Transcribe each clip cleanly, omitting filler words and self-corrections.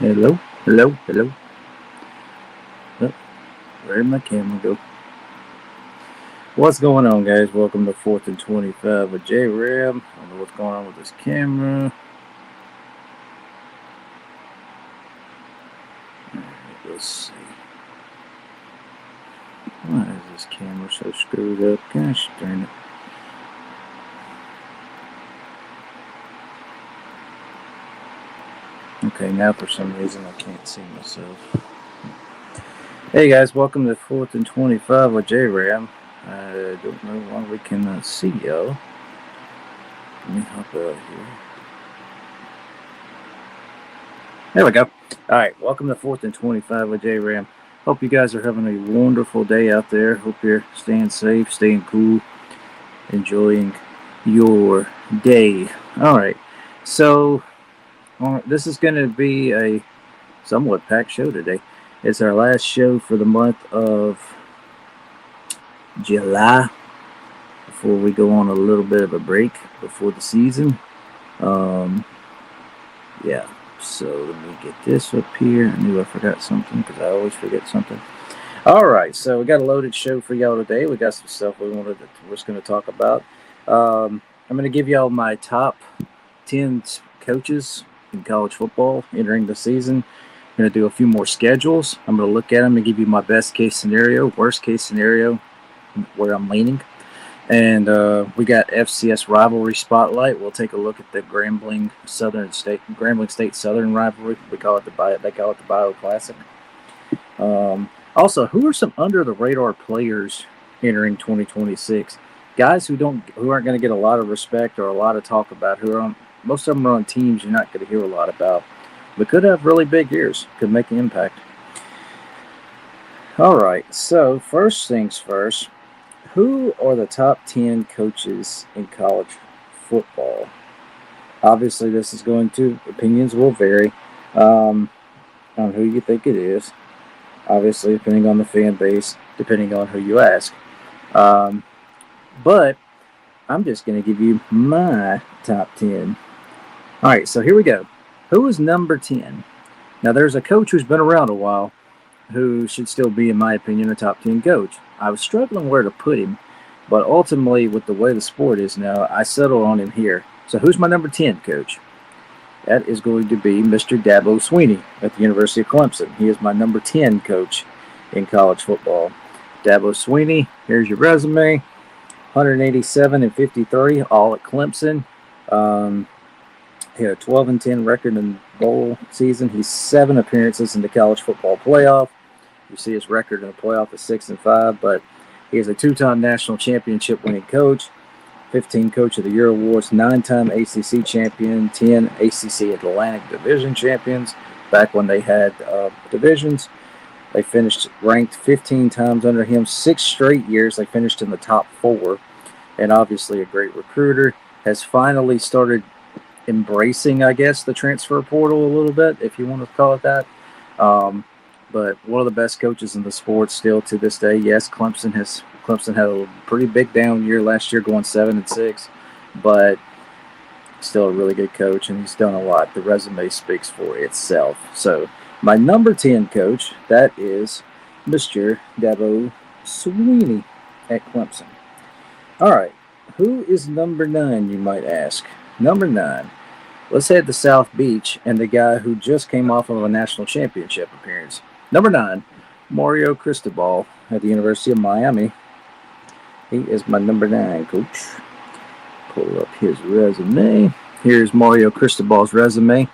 Hello, hello, hello. Oh, where did my camera go? What's going on, guys? Welcome to 4th and 25 with Jrams. I don't know what's going on with this camera. Alright, let's see. Why is this camera so screwed up? Gosh darn it. Okay, now for some reason I can't see myself. Hey guys, welcome to 4th and 25 with Jrams. I don't know why we cannot see y'all. Let me hop out here. There we go. Alright, welcome to 4th and 25 with Jrams. Hope you guys are having a wonderful day out there. Hope you're staying safe, staying cool, enjoying your day. Alright, so this is going to be a somewhat packed show today. It's our last show for the month of July before we go on a little bit of a break before the season. Yeah, so let me get this up here. I knew I forgot something because I always forget something. Alright, so we got a loaded show for y'all today. We got some stuff we're just going to talk about. I'm going to give y'all my top 10 coaches in college football entering the season. I'm going to do a few more schedules. I'm going to look at them and give you my best case scenario, worst case scenario, where I'm leaning. And we got FCS Rivalry Spotlight. We'll take a look at the Grambling State Southern Rivalry. They call it the Bio Classic. Also, who are some under the radar players entering 2026? Guys who aren't going to get a lot of respect or a lot of talk about. Most of them are on teams you're not going to hear a lot about, but could have really big years. Could make an impact. All right. So first things first. Who are the top 10 coaches in college football? Obviously, opinions will vary on who you think it is. Obviously, depending on the fan base, depending on who you ask. But I'm just going to give you my top 10. All right, so here we go. Who is number 10? Now, there's a coach who's been around a while who should still be, in my opinion, a top 10 coach. I was struggling where to put him, but ultimately, with the way the sport is now, I settled on him here. So who's my number 10 coach? That is going to be Mr. Dabo Swinney at the University of Clemson. He is my number 10 coach in college football. Dabo Swinney, here's your resume. 187 and 53, all at Clemson. He had a 12-10 record in bowl season. He's 7 appearances in the college football playoff. You see his record in the playoff is 6-5, but he is a 2-time national championship winning coach, 15 Coach of the Year awards, 9-time ACC champion, 10 ACC Atlantic Division champions. Back when they had divisions, they finished ranked 15 times under him. 6 straight years they finished in the top 4, and obviously a great recruiter. Has finally started embracing, I guess, the transfer portal a little bit, if you want to call it that. But one of the best coaches in the sport still to this day. Yes, Clemson had a pretty big down year last year, going 7-6, but still a really good coach, and he's done a lot. The resume speaks for itself. So my number 10 coach, that is Mr. Dabo Swinney at Clemson. All right, who is number 9, you might ask? Number 9. Let's head to South Beach and the guy who just came off of a national championship appearance. Number 9, Mario Cristobal at the University of Miami. He is my number 9 coach. Pull up his resume. Here's Mario Cristobal's resume.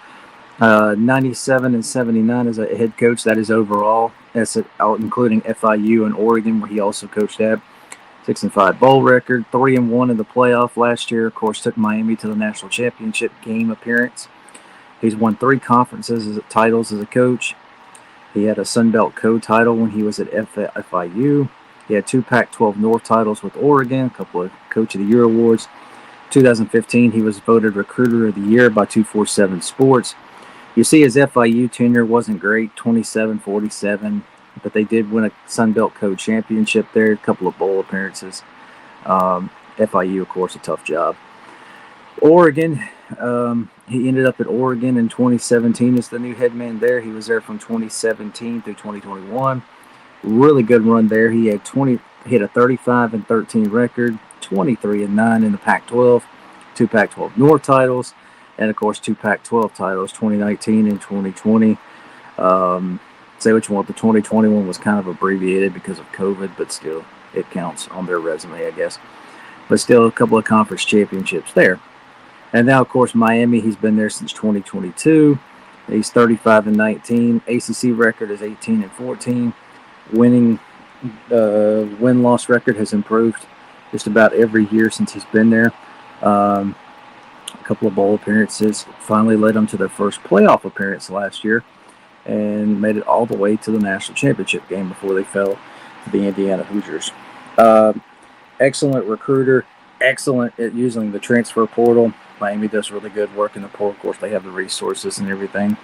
97 and 79 as a head coach. That is overall. That's including FIU and Oregon, where he also coached at. 6-5 bowl record, 3-1 in the playoff last year. Of course, took Miami to the national championship game appearance. He's won 3 conferences titles as a coach. He had a Sun Belt co-title when he was at FIU. He had 2 Pac-12 North titles with Oregon, a couple of Coach of the Year awards. 2015, he was voted Recruiter of the Year by 247 Sports. You see his FIU tenure wasn't great, 27-47. But they did win a Sun Belt co-championship there, a couple of bowl appearances. FIU, of course, a tough job. Oregon, He ended up at Oregon in 2017 as the new head man there. He was there from 2017 through 2021. Really good run there. He had 20, hit a 35-13 record, 23-9 in the Pac-12, 2 Pac-12 North titles, and of course 2 Pac-12 titles, 2019 and 2020. Say what you want, the 2021 was kind of abbreviated because of COVID, but still it counts on their resume, I guess. But still a couple of conference championships there. And now, of course, Miami, he's been there since 2022. He's 35-19. ACC record is 18-14. Winning win-loss record has improved just about every year since he's been there. A couple of bowl appearances finally led them to their first playoff appearance last year and made it all the way to the national championship game before they fell to the Indiana Hoosiers. Excellent recruiter, excellent at using the transfer portal. Miami does really good work in the portal. Of course, they have the resources and everything,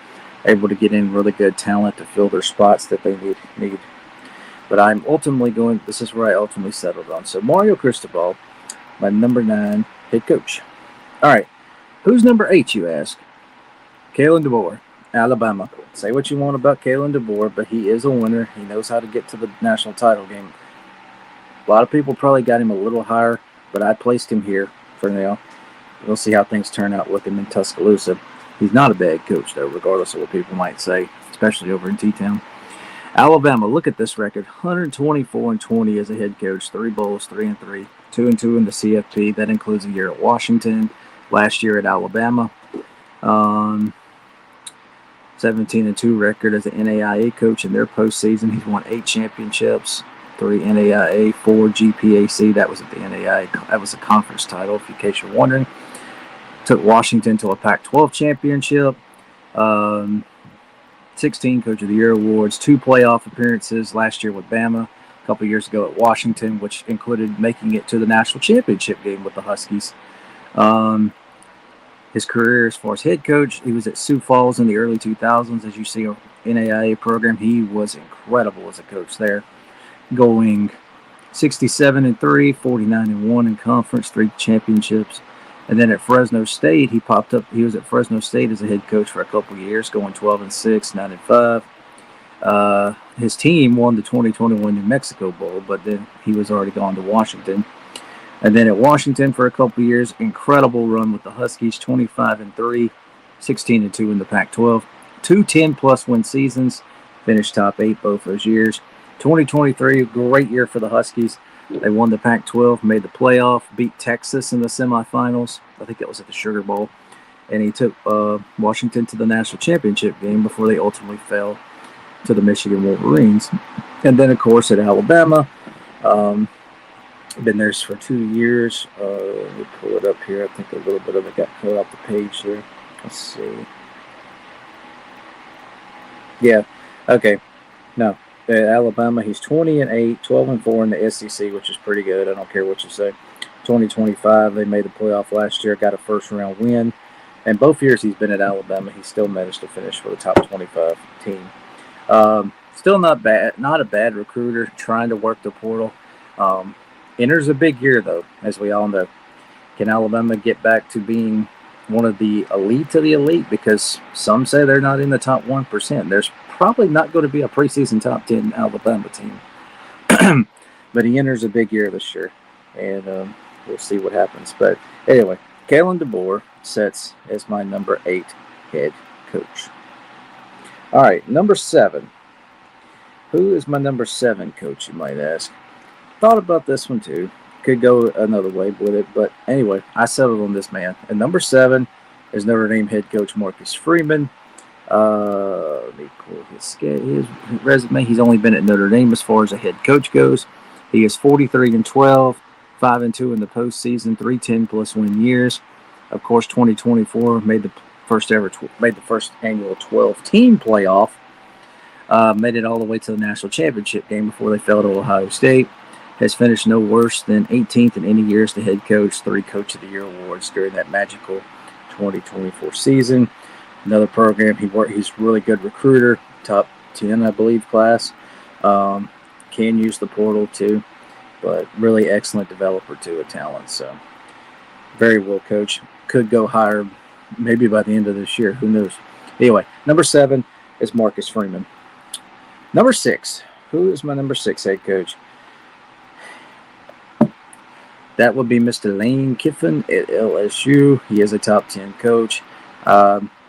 able to get in really good talent to fill their spots that they need. But I'm ultimately going, this is where I ultimately settled on. So Mario Cristobal, my number 9 head coach. All right, who's number 8, you ask? Kalen DeBoer, Alabama. Say what you want about Kalen DeBoer, but he is a winner. He knows how to get to the national title game. A lot of people probably got him a little higher, but I placed him here for now. We'll see how things turn out with him in Tuscaloosa. He's not a bad coach, though, regardless of what people might say, especially over in T-Town. Alabama, look at this record. 124-20 as a head coach. 3 bowls, 3-3. 2-2 in the CFP. That includes a year at Washington. Last year at Alabama. 17-2 record as an NAIA coach in their postseason. He's won 8 championships. 3 NAIA, 4 GPAC. That was at the NAIA. That was a conference title, in case you're wondering. Took Washington to a Pac-12 championship. 16 Coach of the Year awards. 2 playoff appearances last year with Bama. A couple years ago at Washington, which included making it to the national championship game with the Huskies. His career as far as head coach, he was at Sioux Falls in the early 2000s. As you see, NAIA program, he was incredible as a coach there. Going 67-3, 49-1 in conference, 3 championships. And then at Fresno State, he popped up. He was at Fresno State as a head coach for a couple of years, going 12-6, 9-5. His team won the 2021 New Mexico Bowl, but then he was already gone to Washington. And then at Washington for a couple of years, incredible run with the Huskies, 25-3, 16-2 in the Pac-12. 2 10-plus win seasons, finished top 8 both those years. 2023, great year for the Huskies. They won the Pac-12, made the playoff, beat Texas in the semifinals. I think that was at the Sugar Bowl. And he took Washington to the national championship game before they ultimately fell to the Michigan Wolverines. And then, of course, at Alabama, been there for 2 years. Let me pull it up here. I think a little bit of it got cut off the page there. Let's see. Yeah, okay. No. At Alabama, he's 20-8, 12-4 in the SEC, which is pretty good. I don't care what you say. 2025, they made the playoff last year, got a first-round win. And both years he's been at Alabama, he still managed to finish for the top 25 team. Still not bad, not a bad recruiter, trying to work the portal. Enters a big year, though, as we all know. Can Alabama get back to being one of the elite of the elite? Because some say they're not in the top 1%. There's probably not going to be a preseason top 10 Alabama team. But he enters a big year this year, and we'll see what happens. But anyway, Kalen DeBoer sets as my number 8 head coach. All right, number 7. Who is my number 7 coach, you might ask? Thought about this one too. Could go another way with it, but anyway, I settled on this man. And number 7 is Notre Dame head coach Marcus Freeman. Let me pull his resume. He's only been at Notre Dame as far as a head coach goes. He is 43-12, 5-2 in the postseason, 3 10-plus win years. Of course, 2024 made the first annual 12-team playoff. Made it all the way to the national championship game before they fell to Ohio State. Has finished no worse than 18th in any year as the head coach. 3 Coach of the Year awards during that magical 2024 season. Another program he's really good recruiter, top 10 I believe class. Can use the portal too, but really excellent developer too of talent. So very well coached. Could go higher, maybe by the end of this year. Who knows? Anyway, number 7 is Marcus Freeman. Number 6. Who is my number 6 head coach? That would be Mr. Lane Kiffin at LSU. He is a top 10 coach.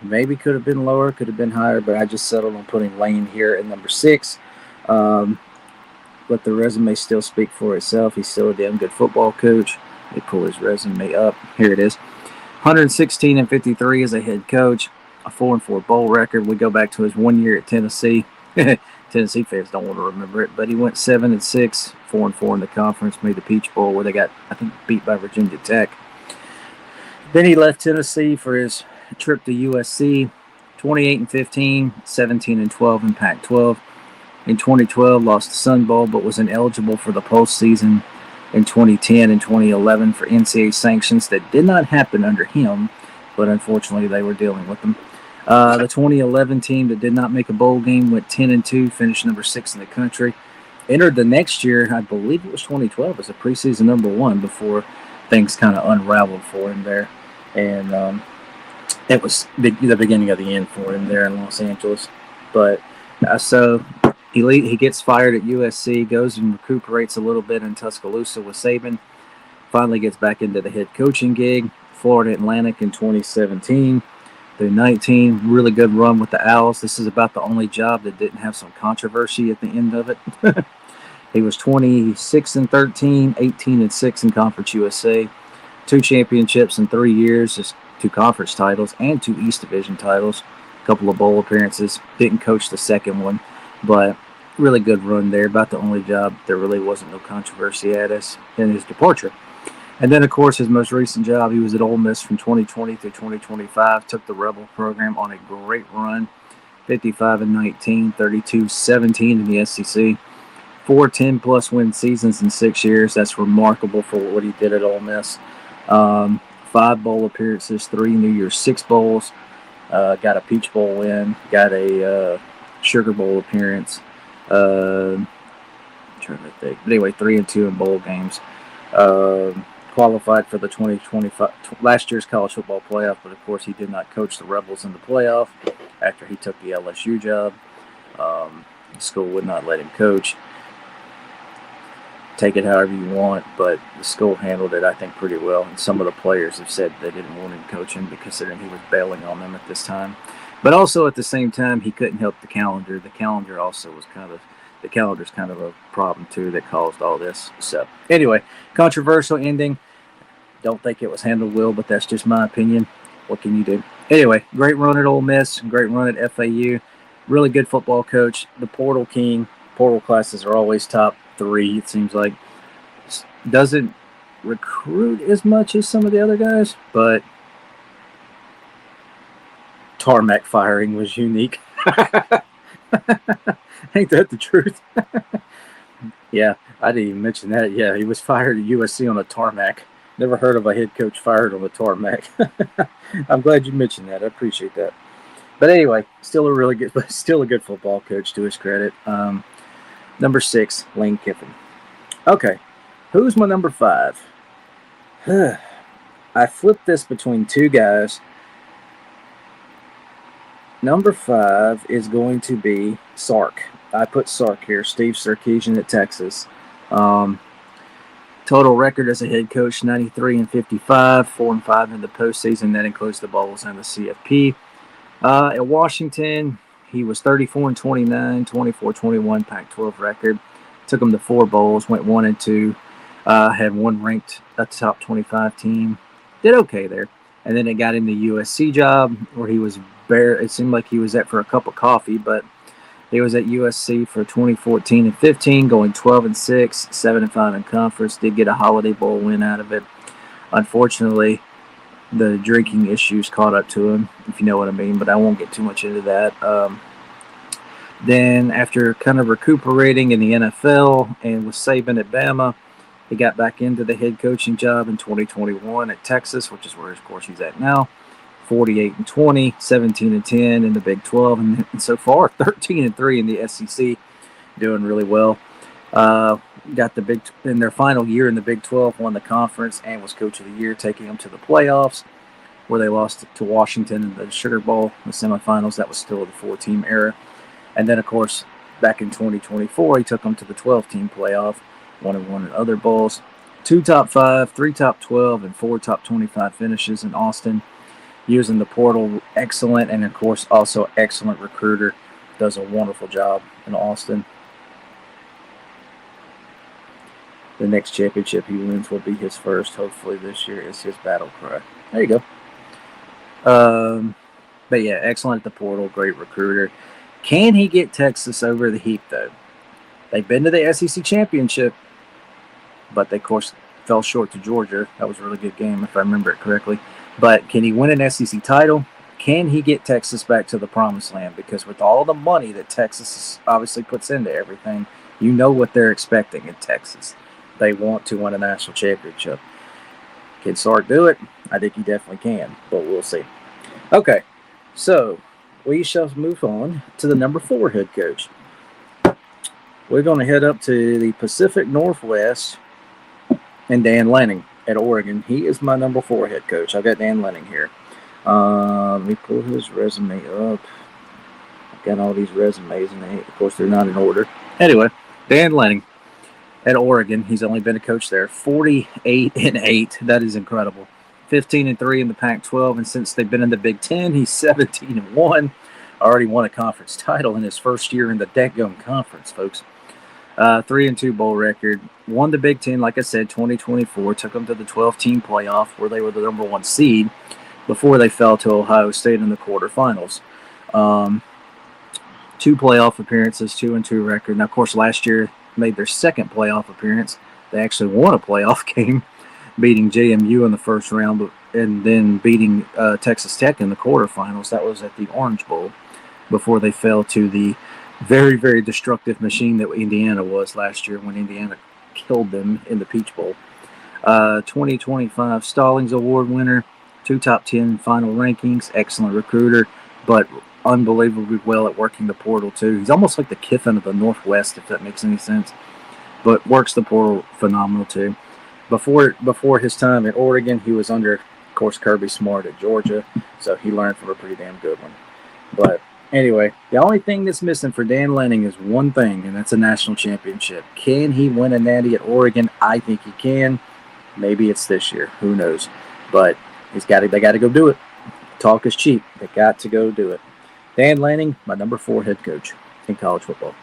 Maybe could have been lower, could have been higher, but I just settled on putting Lane here at number 6. Let the resume still speak for itself. He's still a damn good football coach. Let me pull his resume up. Here it is. 116-53 as a head coach. A 4-4 bowl record. We go back to his 1 year at Tennessee. Tennessee fans don't want to remember it, but he went 7-6, 4-4 in the conference, made the Peach Bowl where they got, I think, beat by Virginia Tech. Then he left Tennessee for his trip to USC. 28-15, 17-12 in Pac-12. In 2012, lost the Sun Bowl, but was ineligible for the postseason in 2010 and 2011 for NCAA sanctions that did not happen under him, but unfortunately they were dealing with them. The 2011 team that did not make a bowl game went 10-2, finished number 6 in the country. Entered the next year, I believe it was 2012, as a preseason number 1 before things kind of unraveled for him there. And it was the beginning of the end for him there in Los Angeles. But so he gets fired at USC, goes and recuperates a little bit in Tuscaloosa with Saban. Finally gets back into the head coaching gig. Florida Atlantic in 2017 through 19. Really good run with the Owls. This is about the only job that didn't have some controversy at the end of it. He was 26-13, 18-6 in Conference USA. 2 championships in 3 years, just 2 conference titles and 2 East Division titles. A couple of bowl appearances. Didn't coach the second one, but really good run there. About the only job there really wasn't no controversy at us in his departure. And then, of course, his most recent job, he was at Ole Miss from 2020 through 2025. Took the Rebel program on a great run. 55-19, 32-17 in the SEC. 4 10-plus win seasons in 6 years. That's remarkable for what he did at Ole Miss. 5 bowl appearances, 3 New Year's 6 bowls. Got a Peach Bowl win. Got a Sugar Bowl appearance. I'm trying to think. But anyway, 3-2 in bowl games. Qualified for the 2025 last year's college football playoff, but of course he did not coach the Rebels in the playoff after he took the LSU job. The school would not let him coach. Take it however you want, but the school handled it, I think, pretty well. And some of the players have said they didn't want him coaching because he was bailing on them at this time. But also at the same time, he couldn't help the calendar. The calendar also was the calendar's kind of a problem too that caused all this. So anyway, controversial ending. Don't think it was handled well, but that's just my opinion. What can you do? Anyway, great run at Ole Miss, great run at FAU. Really good football coach. The portal king. Portal classes are always top 3, it seems like. Doesn't recruit as much as some of the other guys, but tarmac firing was unique. Ain't that the truth? Yeah, I didn't even mention that. Yeah, he was fired at USC on a tarmac. Never heard of a head coach fired on a tarmac. I'm glad you mentioned that. I appreciate that. But anyway, still a good football coach to his credit. Number 6, Lane Kiffin. Okay, who's my number 5? I flipped this between 2 guys. Number 5 is going to be Sark. I put Sark here, Steve Sarkisian at Texas. Total record as a head coach, 93-55, 4-5 in the postseason. That includes the bowls and the CFP. At Washington, he was 34-29, 24-21 Pac-12 record. Took him to 4 bowls, went 1-2. Had 1 ranked at the top 25 team. Did okay there. And then it got in the USC job where he was it seemed like he was at for a cup of coffee, but he was at USC for 2014 and 15, going 12-6, 7-5 in conference. Did get a Holiday Bowl win out of it. Unfortunately, the drinking issues caught up to him, if you know what I mean, but I won't get too much into that. Then after kind of recuperating in the NFL and with Saban at Bama, he got back into the head coaching job in 2021 at Texas, which is where, of course, he's at now. 48-20, 17-10 in the Big 12, and so far 13-3 in the SEC, doing really well. Got in their final year in the Big 12, won the conference and was coach of the year, taking them to the playoffs. where they lost to Washington in the Sugar Bowl, the semifinals. That was still the 4-team era. And then, of course, back in 2024, he took them to the 12-team playoff, 1-1 in other bowls. 2 top 5, 3 top 12, and 4 top 25 finishes in Austin. Using the portal, excellent, and of course, also excellent recruiter. Does a wonderful job in Austin. The next championship he wins will be his first, hopefully this year, is his battle cry. There you go. But yeah, excellent at the portal, great recruiter. Can he get Texas over the heap, though? They've been to the SEC championship, but they, of course, fell short to Georgia. That was a really good game, if I remember it correctly. But can he win an SEC title? Can he get Texas back to the promised land? Because with all the money that Texas obviously puts into everything, you know what they're expecting in Texas. They want to win a national championship. Can Sark do it? I think he definitely can, but we'll see. Okay, so we shall move on to the number 4 head coach. We're going to head up to the Pacific Northwest and Dan Lanning at Oregon. He is my number 4 head coach. I've got Dan Lanning here. Let me pull his resume up. I've got all these resumes, and of course, they're not in order. Anyway, Dan Lanning at Oregon. He's only been a coach there. 48-8. That is incredible. 15-3 in the Pac-12, and since they've been in the Big Ten, he's 17-1. Already won a conference title in his first year in the Dadgum Conference, folks. 3-2 bowl record. Won the Big Ten, like I said, 2024. Took them to the 12-team playoff, where they were the number 1 seed before they fell to Ohio State in the quarterfinals. 2 playoff appearances, 2-2 record. Now, of course, last year made their second playoff appearance. They actually won a playoff game, beating JMU in the first round, and then beating Texas Tech in the quarterfinals. That was at the Orange Bowl before they fell to the very, very destructive machine that Indiana was last year when Indiana killed them in the Peach Bowl. 2025 Stallings Award winner, 2 top 10 final rankings, excellent recruiter, but unbelievably well at working the portal too. He's almost like the Kiffin of the Northwest, if that makes any sense, but works the portal phenomenal too. Before his time at Oregon, he was under, of course, Kirby Smart at Georgia, so he learned from a pretty damn good one. But anyway, the only thing that's missing for Dan Lanning is one thing, and that's a national championship. Can he win a natty at Oregon? I think he can. Maybe it's this year. Who knows? But they got to go do it. Talk is cheap. They got to go do it. Dan Lanning, my number 4 head coach in college football.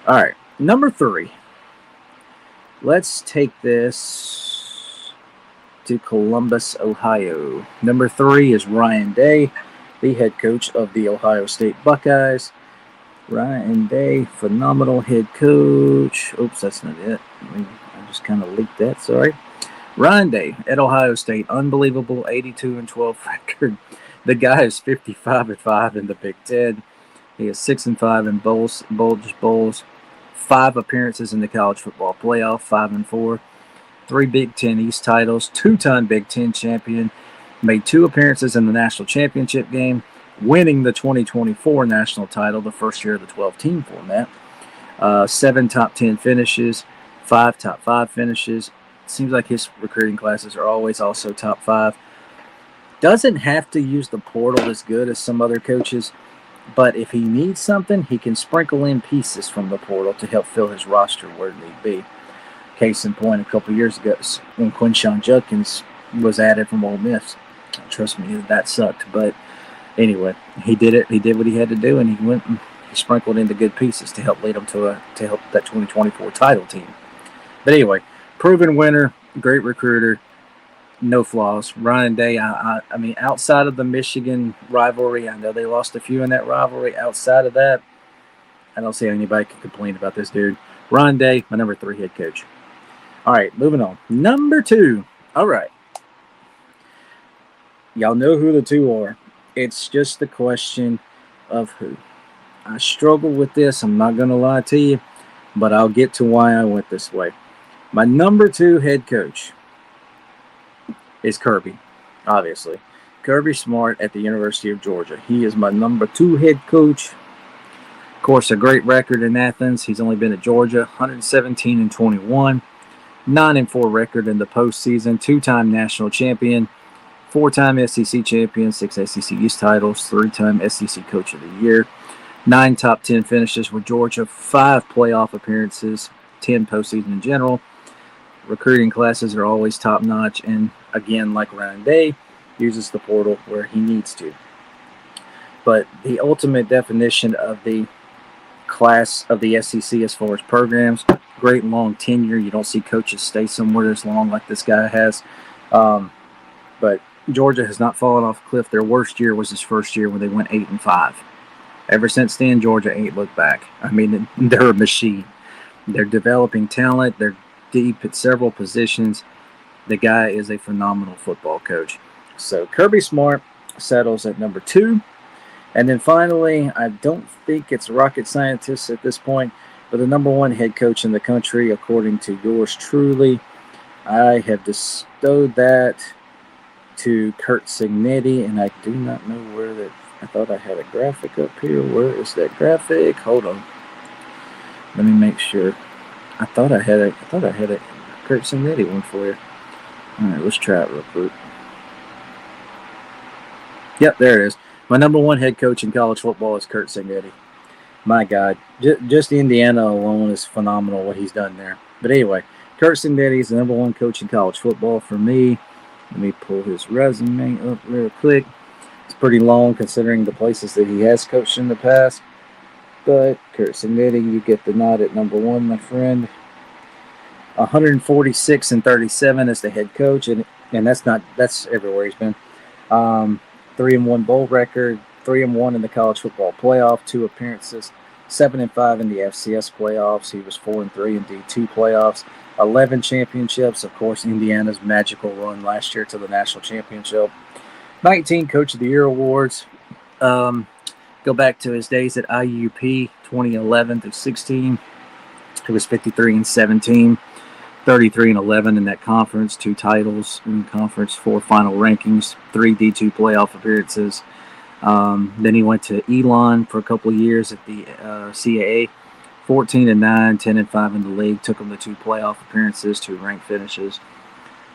All right, number 3. Let's take this to Columbus, Ohio. Number 3 is Ryan Day, the head coach of the Ohio State Buckeyes. Ryan Day, phenomenal head coach. Oops, that's not it. I just kind of leaked that, sorry. Ryan Day at Ohio State, unbelievable 82-12 record. The guy is 55-5 in the Big Ten. He is 6-5 in bowls. 5 appearances in the college football playoff, 5-4. 3 Big Ten East titles, 2-time Big Ten champion. Made 2 appearances in the national championship game, winning the 2024 national title, the first year of the 12-team format. 7 top 10 finishes, 5 top 5 finishes. Seems like his recruiting classes are always also top 5. Doesn't have to use the portal as good as some other coaches, but if he needs something, he can sprinkle in pieces from the portal to help fill his roster where it need be. Case in point, a couple years ago when Quinshon Judkins was added from Ole Miss. Trust me, that sucked. But anyway, he did it. He did what he had to do, and he went and he sprinkled into good pieces to help lead them to help that 2024 title team. But anyway, proven winner, great recruiter. No flaws. Ryan Day, I mean, outside of the Michigan rivalry, I know they lost a few in that rivalry. Outside of that, I don't see how anybody can complain about this dude. Ryan Day, my number 3 head coach. All right, moving on. Number 2. All right. Y'all know who the 2 are. It's just the question of who. I struggle with this. I'm not going to lie to you, but I'll get to why I went this way. My number 2 head coach is Kirby, obviously. Kirby Smart at the University of Georgia. He is my number 2 head coach. Of course, a great record in Athens. He's only been at Georgia, 117-21, 9-4 record in the postseason, 2-time national champion, 4-time SEC champion, 6 SEC East titles, 3-time SEC Coach of the Year, 9 top 10 finishes with Georgia, 5 playoff appearances, 10 postseason in general. Recruiting classes are always top notch, and again, like Ryan Day, uses the portal where he needs to. But the ultimate definition of the class of the SEC as far as programs, great long tenure. You don't see coaches stay somewhere as long like this guy has. But Georgia has not fallen off a cliff. Their worst year was his first year when they went 8-5. Ever since then, Georgia ain't looked back. I mean, they're a machine. They're developing talent. They're deep at several positions. The guy is a phenomenal football coach. So Kirby Smart settles at number 2. And then finally, I don't think it's rocket scientist at this point, but the number 1 head coach in the country, according to yours truly, I have bestowed that to Curt Cignetti, and I do not know where that. I thought I had a graphic up here. Where is that graphic? Hold on. Let me make sure. I thought I had a Curt Cignetti one for you. All right, let's try it real quick. Yep, there it is. My number 1 head coach in college football is Curt Cignetti. My God, just Indiana alone is phenomenal what he's done there. But anyway, Curt Cignetti is the number 1 coach in college football for me. Let me pull his resume up real quick. It's pretty long considering the places that he has coached in the past. But Curt Cignetti, you get the nod at number 1, my friend. 146-37 as the head coach, and that's everywhere he's been. 3-1 bowl record, 3-1 in the college football playoff, 2 appearances, 7-5 in the FCS playoffs. He was 4-3 in D2 playoffs, 11 championships. Of course, Indiana's magical run last year to the national championship. 19 Coach of the Year awards. Go back to his days at IUP, 2011 through 16. He was 53-17, 33-11 in that conference, 2 titles in conference, 4 final rankings, 3 D2 playoff appearances. Then he went to Elon for a couple of years at the CAA, 14-9, 10-5 in the league. Took him to 2 playoff appearances, 2 ranked finishes.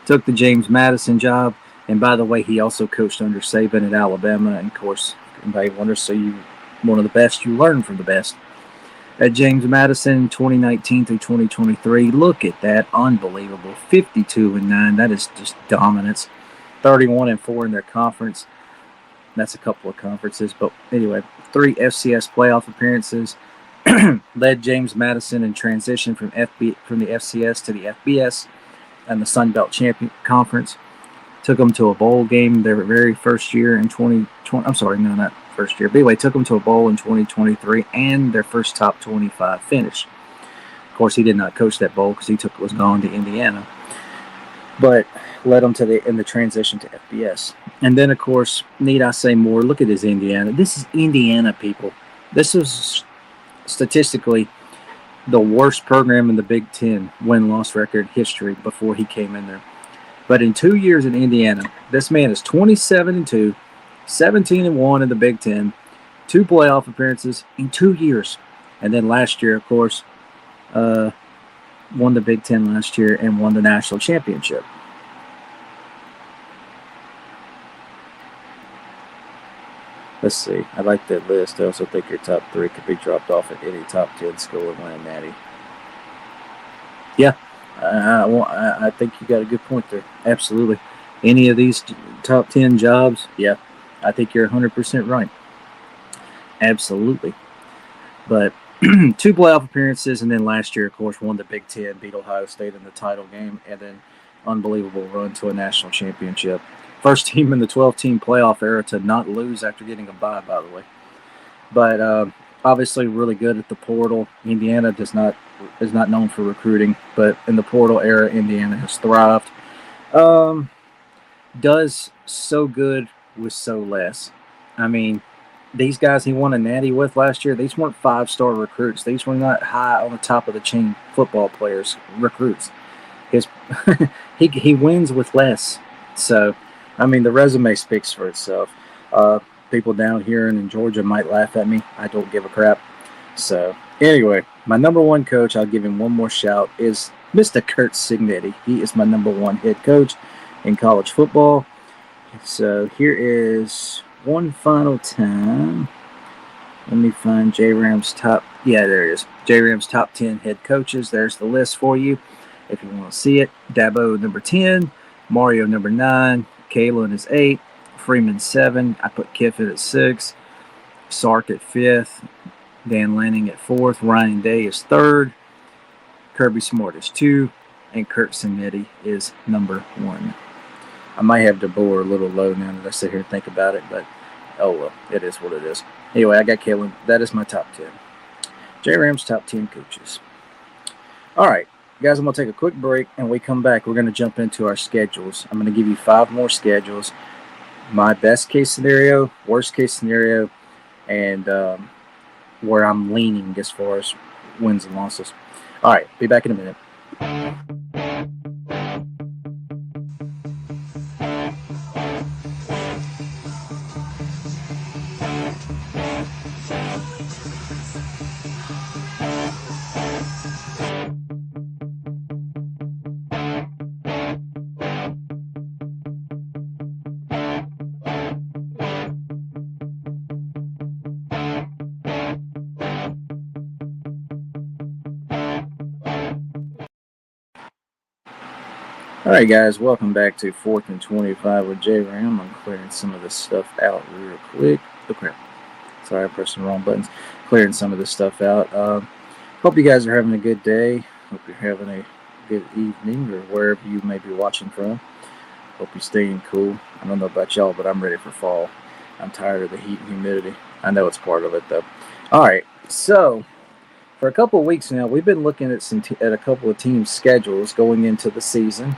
Took the James Madison job, and by the way, he also coached under Saban at Alabama. And of course, anybody wonders, so you one of the best, you learn from the best. At James Madison, 2019 through 2023, look at that, unbelievable, 52-9. That is just dominance. 31-4 in their conference. That's a couple of conferences, but anyway, 3 FCS playoff appearances. Led James Madison in transition from the FCS to the FBS and the Sun Belt Champion Conference. Took them to a bowl game their very first year in 2020. I'm sorry, no, not first year. But anyway, took them to a bowl in 2023 and their first top 25 finish. Of course, he did not coach that bowl because he was gone to Indiana. But led them to in the transition to FBS. And then, of course, need I say more? Look at his Indiana. This is Indiana, people. This is statistically the worst program in the Big Ten win-loss record history before he came in there. But in 2 years in Indiana, this man is 27-2, 17-1 in the Big Ten, 2 playoff appearances in 2 years. And then last year, of course, won the Big Ten last year and won the national championship. Let's see. I like that list. I also think your top 3 could be dropped off at any top 10 school and win a natty. Yeah, I think you got a good point there. Absolutely. Any of these top 10 jobs, yeah, I think you're 100% right. Absolutely. But 2 playoff appearances, and then last year, of course, won the Big Ten, beat Ohio State in the title game, and then unbelievable run to a national championship. First team in the 12-team playoff era to not lose after getting a bye, by the way. But obviously really good at the portal. Indiana is not known for recruiting, but in the portal era, Indiana has thrived. Does so good with so less. I mean, these guys he won a natty with last year, these weren't 5-star recruits. These were not high on the top of the chain football players, recruits. He wins with less. So, I mean, the resume speaks for itself. People down here in Georgia might laugh at me. I don't give a crap. So, anyway, my number 1 coach, I'll give him one more shout, is Mr. Curt Cignetti. He is my number 1 head coach in college football. So here is one final time. Let me find Jrams top. Yeah, there it is. Jrams top 10 head coaches. There's the list for you if you want to see it. Dabo number 10, Mario number 9, Kalen is 8, Freeman 7. I put Kiffin at 6, Sark at 5th, Dan Lanning at 4th, Ryan Day is 3rd, Kirby Smart is 2, and Kurt Cinetti is number 1. I might have DeBoer a little low now that I sit here and think about it, but oh well, it is what it is. Anyway, I got Kalen. That is my top 10. Jrams top 10 coaches. All right, guys, I'm going to take a quick break, and when we come back, we're going to jump into our schedules. I'm going to give you 5 more schedules. My best case scenario, worst case scenario, and where I'm leaning as far as wins and losses. All right, be back in a minute. All right, guys, welcome back to 4th and 25 with Jram. I'm clearing some of this stuff out real quick. Oh, crap. Sorry, I pressed the wrong buttons. Clearing some of this stuff out. Hope you guys are having a good day. Hope you're having a good evening or wherever you may be watching from. Hope you're staying cool. I don't know about y'all, but I'm ready for fall. I'm tired of the heat and humidity. I know it's part of it, though. All right, so for a couple of weeks now, we've been looking at a couple of teams' schedules going into the season.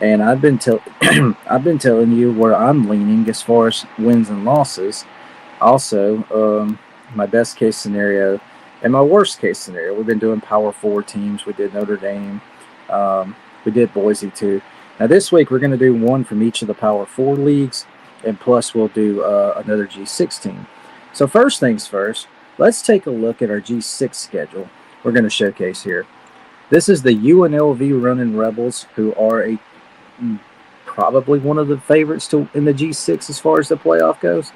And I've been telling you where I'm leaning as far as wins and losses. Also, my best case scenario and my worst case scenario. We've been doing Power 4 teams. We did Notre Dame. We did Boise too. Now this week we're going to do one from each of the Power 4 leagues, and plus we'll do another G6 team. So first things first, let's take a look at our G6 schedule. We're going to showcase here. This is the UNLV Running Rebels, who are probably one of the favorites in the G6 as far as the playoff goes.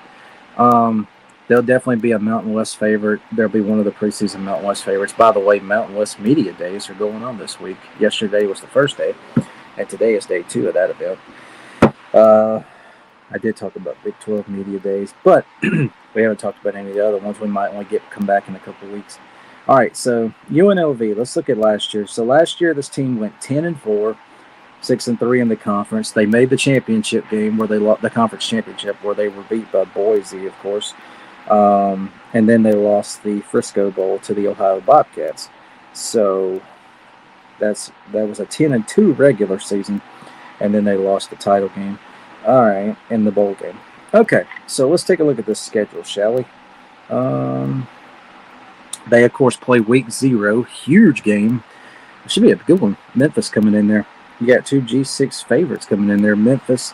They'll definitely be a Mountain West favorite. They'll be one of the preseason Mountain West favorites. By the way, Mountain West Media Days are going on this week. Yesterday was the first day, and today is day 2 of that event. I did talk about Big 12 Media Days, but we haven't talked about any of the other ones. We might want to come back in a couple of weeks. All right, so UNLV, let's look at last year. So last year, this team went 10-4. 6-3 in the conference. They made the championship game where they lost the conference championship, where they were beat by Boise, of course. And then they lost the Frisco Bowl to the Ohio Bobcats. So that was a 10-2 regular season, and then they lost the title game. All right, in the bowl game. Okay, so let's take a look at this schedule, shall we? They, of course, play week 0. Huge game. It should be a good one. Memphis coming in there. You got 2 G6 favorites coming in there. Memphis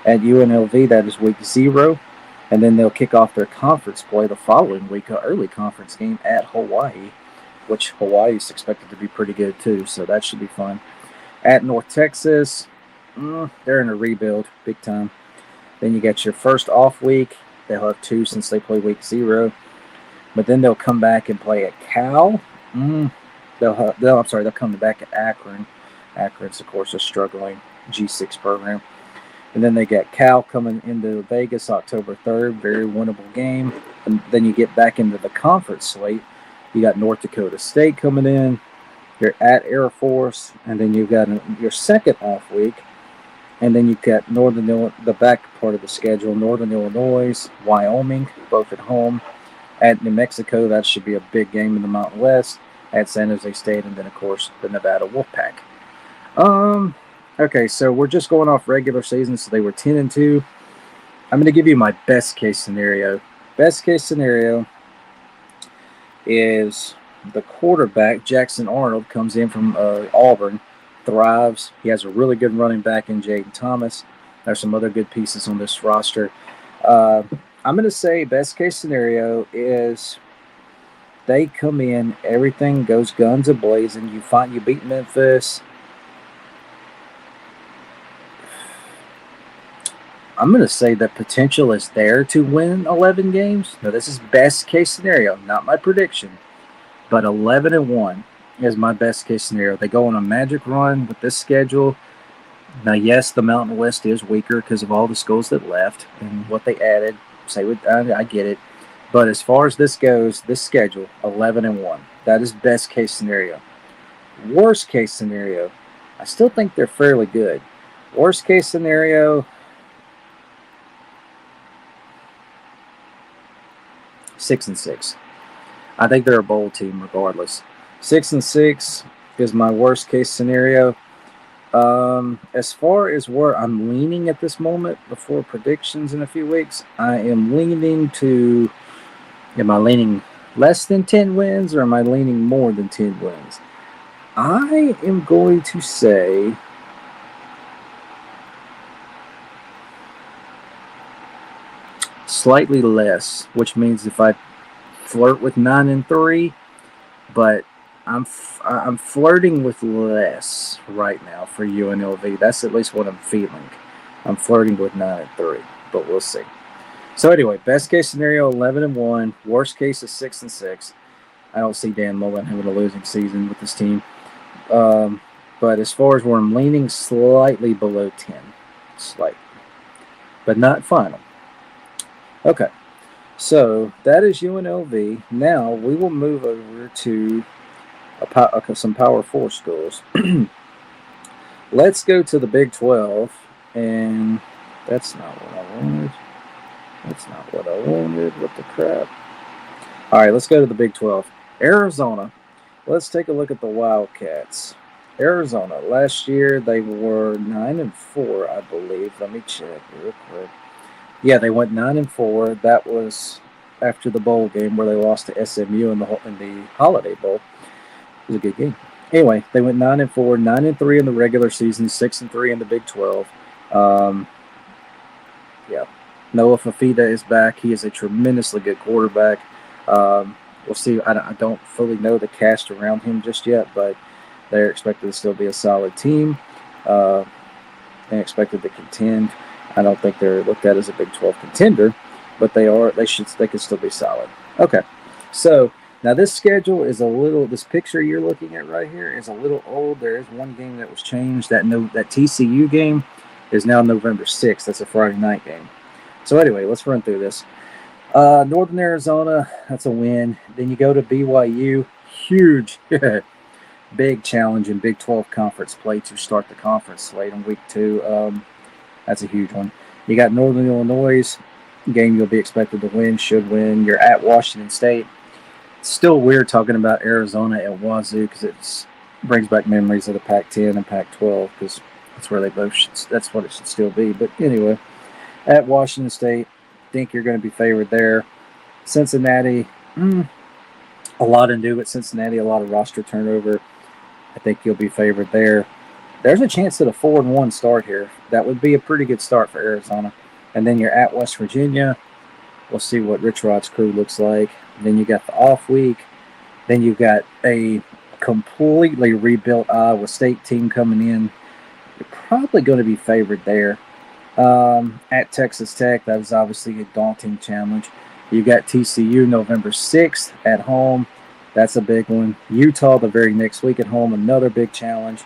at UNLV, that is week 0. And then they'll kick off their conference play the following week, an early conference game at Hawaii, which Hawaii is expected to be pretty good too, so that should be fun. At North Texas, they're in a rebuild big time. Then you got your first off week. They'll have 2 since they play week 0. But then they'll come back and play at Cal. They'll come back at Akron. Akron's, of course, a struggling G6 program. And then they got Cal coming into Vegas October 3rd. Very winnable game. And then you get back into the conference slate. You got North Dakota State coming in. You're at Air Force. And then you've got your second off week. And then you've got the back part of the schedule. Northern Illinois, Wyoming, both at home. At New Mexico, that should be a big game in the Mountain West. At San Jose State. And then, of course, the Nevada Wolfpack. Okay, so we're just going off regular season, so they were 10-2. I'm going to give you my best case scenario. Best case scenario is the quarterback, Jackson Arnold, comes in from Auburn, thrives. He has a really good running back in Jaden Thomas. There's some other good pieces on this roster. I'm going to say best case scenario is they come in, everything goes guns a-blazing. You beat Memphis. I'm going to say the potential is there to win 11 games. Now, this is best case scenario, not my prediction, but 11-1 is my best case scenario. They go on a magic run with this schedule. Now, yes, the Mountain West is weaker because of all the schools that left and what they added. I get it. But as far as this goes, this schedule, 11-1. That is best case scenario. Worst case scenario, I still think they're fairly good. Worst case scenario, 6-6. I think they're a bowl team regardless. 6-6 is my worst case scenario. As far as where I'm leaning at this moment before predictions in a few weeks, I am leaning to, am I leaning less than 10 wins or am I leaning more than 10 wins? I am going to say slightly less, which means if I flirt with 9-3, but I'm flirting with less right now for UNLV. That's at least what I'm feeling. I'm flirting with 9-3, but we'll see. So anyway, best case scenario 11-1. Worst case is 6-6. I don't see Dan Mullen having a losing season with this team. But as far as where I'm leaning, slightly below 10, slightly, but not final. Okay, so that is UNLV. Now we will move over to some Power 4 schools. Let's go to the Big 12, and that's not what I wanted. That's not what I wanted. What the crap? All right, let's go to the Big 12. Arizona. Let's take a look at the Wildcats. Arizona, last year they were 9-4, I believe. Let me check real quick. Yeah, they went 9-4. That was after the bowl game where they lost to SMU in the Holiday Bowl. It was a good game. Anyway, they went 9-4, 9-3 in the regular season, 6-3 in the Big 12. Yeah, Noah Fafita is back. He is a tremendously good quarterback. We'll see. I don't fully know the cast around him just yet, but they're expected to still be a solid team and expected to contend. I don't think they're looked at as a Big 12 contender, but they are. They could still be solid. Okay, so now this schedule is a little. This picture you're looking at right here is a little old. There is one game that was changed. That TCU game is now November 6th. That's a Friday night game. So anyway, let's run through this. Northern Arizona, that's a win. Then you go to BYU, huge, big challenge in Big 12 conference play to start the conference slate in week 2. That's a huge one. You got Northern Illinois, game you'll be expected to win, should win. You're at Washington State. It's still weird talking about Arizona at Wazoo because it brings back memories of the Pac-10 and Pac-12 because that's where they both that's what it should still be. But anyway, at Washington State, think you're going to be favored there. Cincinnati, a lot to do with Cincinnati, a lot of roster turnover. I think you'll be favored there. There's a chance at a 4-1 start here. That would be a pretty good start for Arizona. And then you're at West Virginia. We'll see what Rich Rod's crew looks like. Then you got the off week. Then you've got a completely rebuilt Iowa State team coming in. You're probably going to be favored there. At Texas Tech, that was obviously a daunting challenge. You got TCU November 6th at home. That's a big one. Utah the very next week at home, another big challenge.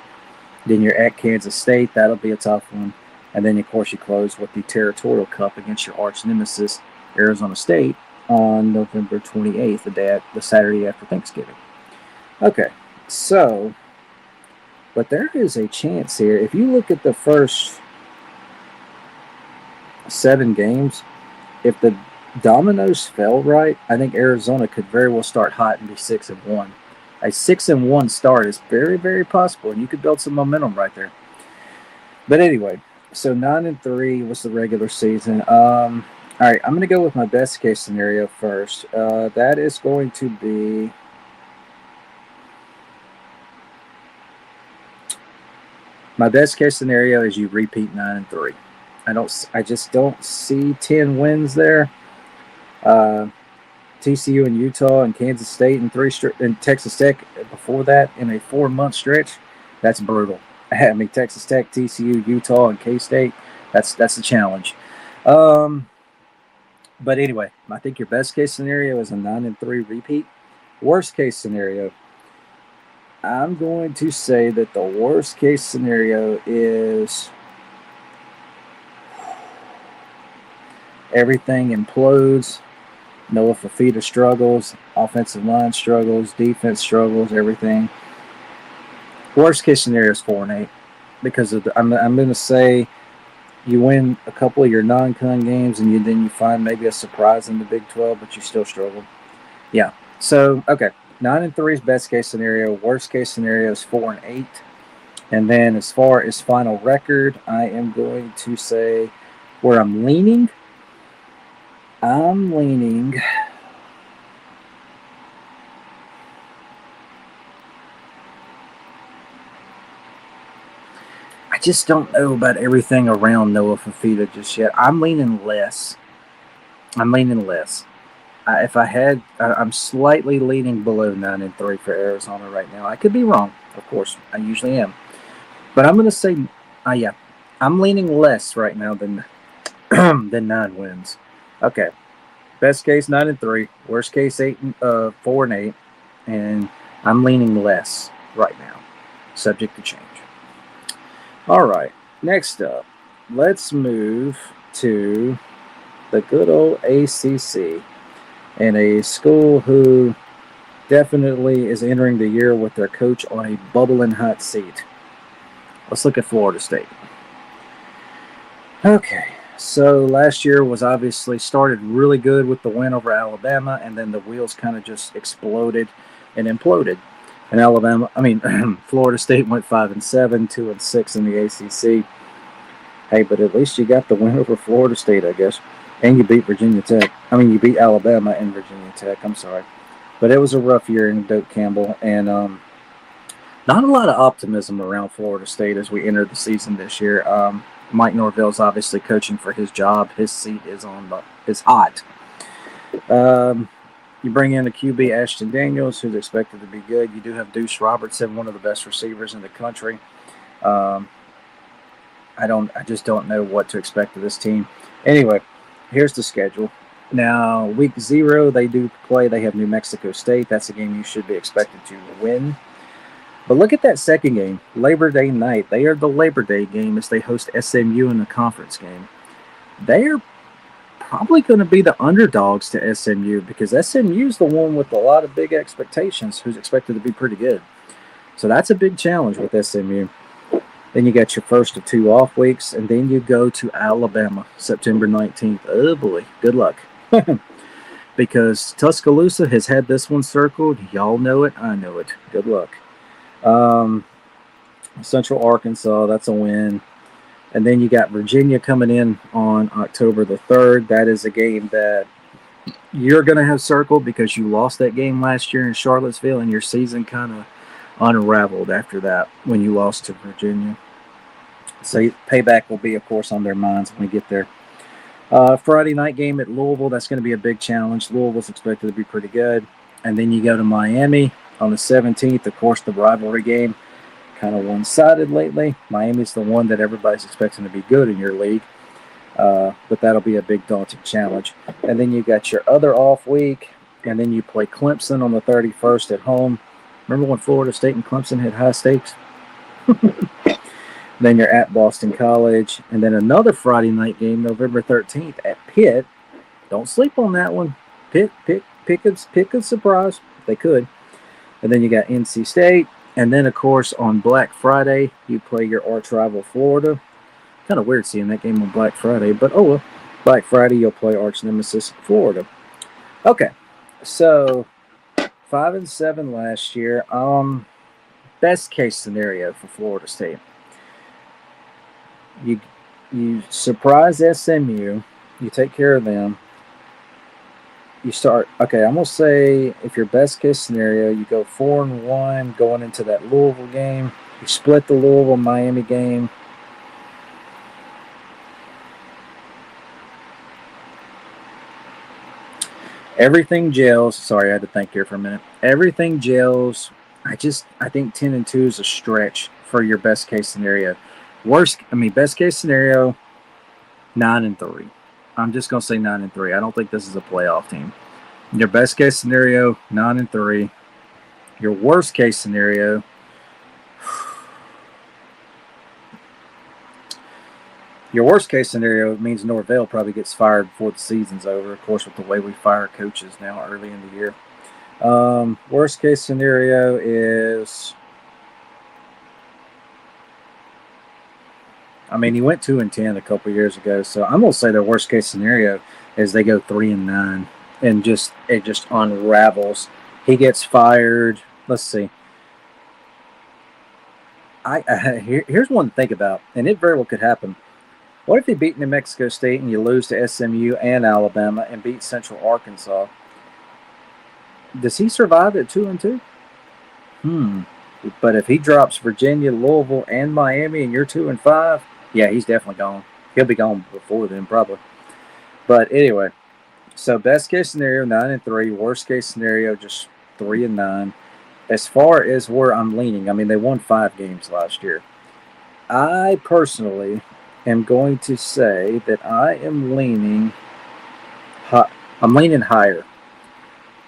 Then you're at Kansas State. That'll be a tough one. And then, of course, you close with the Territorial Cup against your arch nemesis, Arizona State, on November 28th, the Saturday after Thanksgiving. Okay, so, but there is a chance here. If you look at the first 7 games, if the dominoes fell right, I think Arizona could very well start hot and be 6-1. A 6-1 start is very, very possible, and you could build some momentum right there. But anyway, so 9-3 was the regular season. All right, I'm going to go with my best case scenario first. That is going to be my best case scenario is you repeat 9-3. I just don't see 10 wins there. TCU and Utah and Kansas State and Texas Tech before that in a 4-month stretch, that's brutal. I mean, Texas Tech, TCU, Utah, and K-State, that's a challenge. But anyway, I think your best case scenario is a 9-3 repeat. Worst case scenario, I'm going to say that the worst case scenario is everything implodes. Noah Fafita struggles, offensive line struggles, defense struggles, everything. Worst case scenario is 4-8 because I'm going to say you win a couple of your non-con games and then you find maybe a surprise in the Big 12, but you still struggle. Yeah. So okay, 9-3 is best case scenario. Worst case scenario is 4-8. And then as far as final record, I am going to say where I'm leaning. I'm leaning. I just don't know about everything around Noah Fafita just yet. I'm leaning less. If I had, I'm slightly leaning below 9-3 for Arizona right now. I could be wrong, of course. I usually am, but I'm going to say, yeah, I'm leaning less right now than than 9 wins. Okay, best case 9-3, worst case 4-8, and I'm leaning less right now, subject to change. All right, next up, let's move to the good old ACC. And a school who definitely is entering the year with their coach on a bubbling hot seat. Let's look at Florida State. Okay, so last year was obviously started really good with the win over Alabama, and then the wheels kind of just exploded and imploded. And Florida State went 5-7, 2-6 in the ACC. Hey, but at least you got the win over Florida State, I guess. And you beat Virginia Tech. You beat Alabama and Virginia Tech. I'm sorry. But it was a rough year in Doak Campbell. And not a lot of optimism around Florida State as we enter the season this year. Mike Norvell's obviously coaching for his job. His seat is hot. You bring in a QB, Ashton Daniels, who's expected to be good. You do have Deuce Robertson, one of the best receivers in the country. I just don't know what to expect of this team. Anyway, here's the schedule. Now, week 0, they have New Mexico State. That's a game you should be expected to win. But look at that second game, Labor Day night. They are the Labor Day game as they host SMU in the conference game. They are probably going to be the underdogs to SMU because SMU is the one with a lot of big expectations who's expected to be pretty good. So that's a big challenge with SMU. Then you got your first of 2 off weeks, and then you go to Alabama, September 19th. Oh, boy. Good luck. Because Tuscaloosa has had this one circled. Y'all know it. I know it. Good luck. Central Arkansas, that's a win. And then you got Virginia coming in on October the 3rd. That is a game that you're going to have circled because you lost that game last year in Charlottesville, and your season kind of unraveled after that when you lost to Virginia. So payback will be, of course, on their minds when we get there. Friday night game at Louisville, that's going to be a big challenge. Louisville's expected to be pretty good. And then you go to Miami on the 17th. Of course, the rivalry game, kind of one-sided lately. Miami's the one that everybody's expecting to be good in your league. But that'll be a big daunting challenge. And then you got your other off week, and then you play Clemson on the 31st at home. Remember when Florida State and Clemson had high stakes? Then you're at Boston College. And then another Friday night game, November 13th at Pitt. Don't sleep on that one. Pitt, pick a surprise if they could. And then you got NC State. And then, of course, on Black Friday, you play your arch rival Florida. Kind of weird seeing that game on Black Friday. But, oh well. Black Friday, you'll play arch nemesis Florida. Okay. So 5-7 last year. Best case scenario for Florida State. You surprise SMU. You take care of them. You start. Okay, I'm gonna say if your best case scenario, you go 4-1 going into that Louisville game. You split the Louisville Miami game. Everything gels. Sorry, I had to think here for a minute. Everything gels. I think 10-2 is a stretch for your best case scenario. Best case scenario, 9-3. I'm just going to say 9-3. I don't think this is a playoff team. Your best case scenario, 9-3. Your worst case scenario, means Norvell probably gets fired before the season's over. Of course, with the way we fire coaches now early in the year. Worst case scenario is, I mean, he went 2-10 a couple years ago, so I'm gonna say their worst case scenario is they go 3-9, and it just unravels. He gets fired. Let's see. Here's one to think about, and it very well could happen. What if he beat New Mexico State and you lose to SMU and Alabama and beat Central Arkansas? Does he survive at 2-2? But if he drops Virginia, Louisville, and Miami, and you're 2-5, yeah, he's definitely gone. He'll be gone before then, probably. But anyway, so best case scenario 9-3. Worst case scenario just 3-9. As far as where I'm leaning, I mean, they won 5 games last year. I personally am going to say that I am leaning. I'm leaning higher.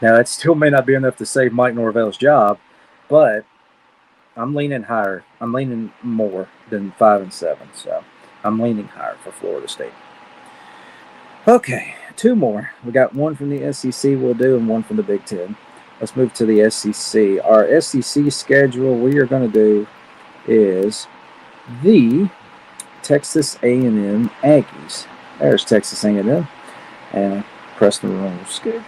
Now, that still may not be enough to save Mike Norvell's job, but I'm leaning higher. I'm leaning more than 5-7, so I'm leaning higher for Florida State. Okay, 2 more. We got one from the SEC we'll do and one from the Big Ten. Let's move to the SEC. Our SEC schedule we are going to do is the Texas A&M Aggies. There's Texas A&M. And I pressed the wrong schedule.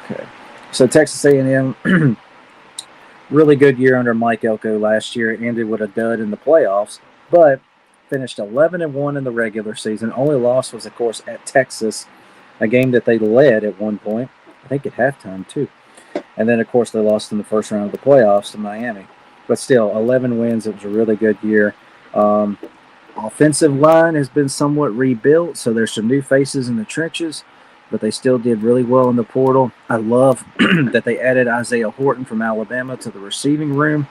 Okay. So Texas A&M, really good year under Mike Elko last year. It ended with a dud in the playoffs, but finished 11-1 in the regular season. Only loss was, of course, at Texas, a game that they led at one point. I think at halftime, too. And then, of course, they lost in the first round of the playoffs to Miami. But still, 11 wins. It was a really good year. Offensive line has been somewhat rebuilt, so there's some new faces in the trenches, but they still did really well in the portal. I love that they added Isaiah Horton from Alabama to the receiving room.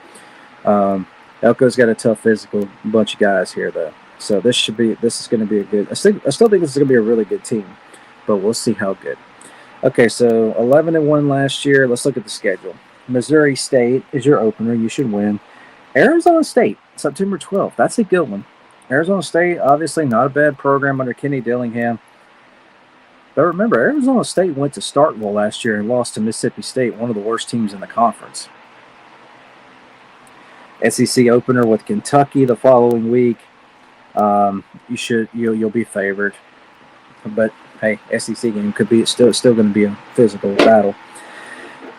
Elko's got a tough physical bunch of guys here, though. So this is going to be a good – I still think this is going to be a really good team, but we'll see how good. Okay, so 11-1 last year. Let's look at the schedule. Missouri State is your opener. You should win. Arizona State, September 12th. That's a good one. Arizona State, obviously not a bad program under Kenny Dillingham. But remember, Arizona State went to Starkville last year and lost to Mississippi State, one of the worst teams in the conference. SEC opener with Kentucky the following week. You'll be favored. But hey, SEC game could be still going to be a physical battle.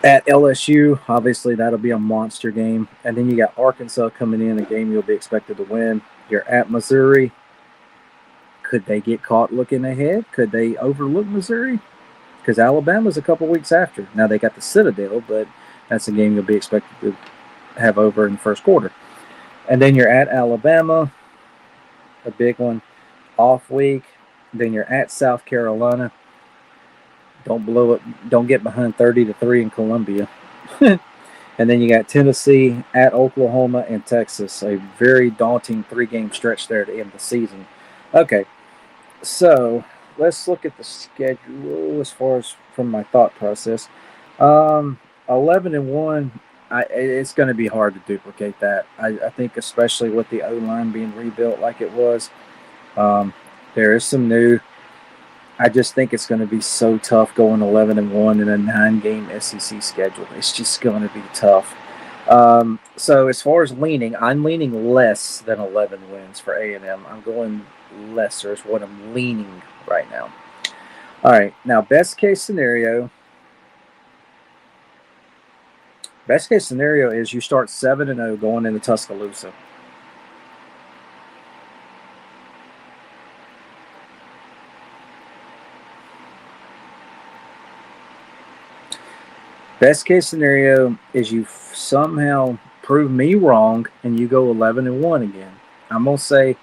At LSU, obviously that'll be a monster game. And then you got Arkansas coming in, a game you'll be expected to win. You're at Missouri. Could they get caught looking ahead? Could they overlook Missouri? Because Alabama's a couple weeks after. Now they got the Citadel, but that's a game you'll be expected to have over in the first quarter. And then you're at Alabama, a big one, off week. Then you're at South Carolina. Don't blow it. Don't get behind 30-3 in Columbia. And then you got Tennessee, at Oklahoma, and Texas. A very daunting 3-game stretch there to end the season. Okay, so let's look at the schedule as far as from my thought process. 11-1, it's going to be hard to duplicate that. I think especially with the O-line being rebuilt like it was. There is some new. I just think it's going to be so tough going 11-1 in a 9-game SEC schedule. It's just going to be tough. So as far as leaning, I'm leaning less than 11 wins for A&M. I'm going lesser is what I'm leaning right now. All right, now best case scenario. Best case scenario is you start 7-0 going into Tuscaloosa. Best case scenario is you somehow prove me wrong and you go 11-1 again. I'm going to say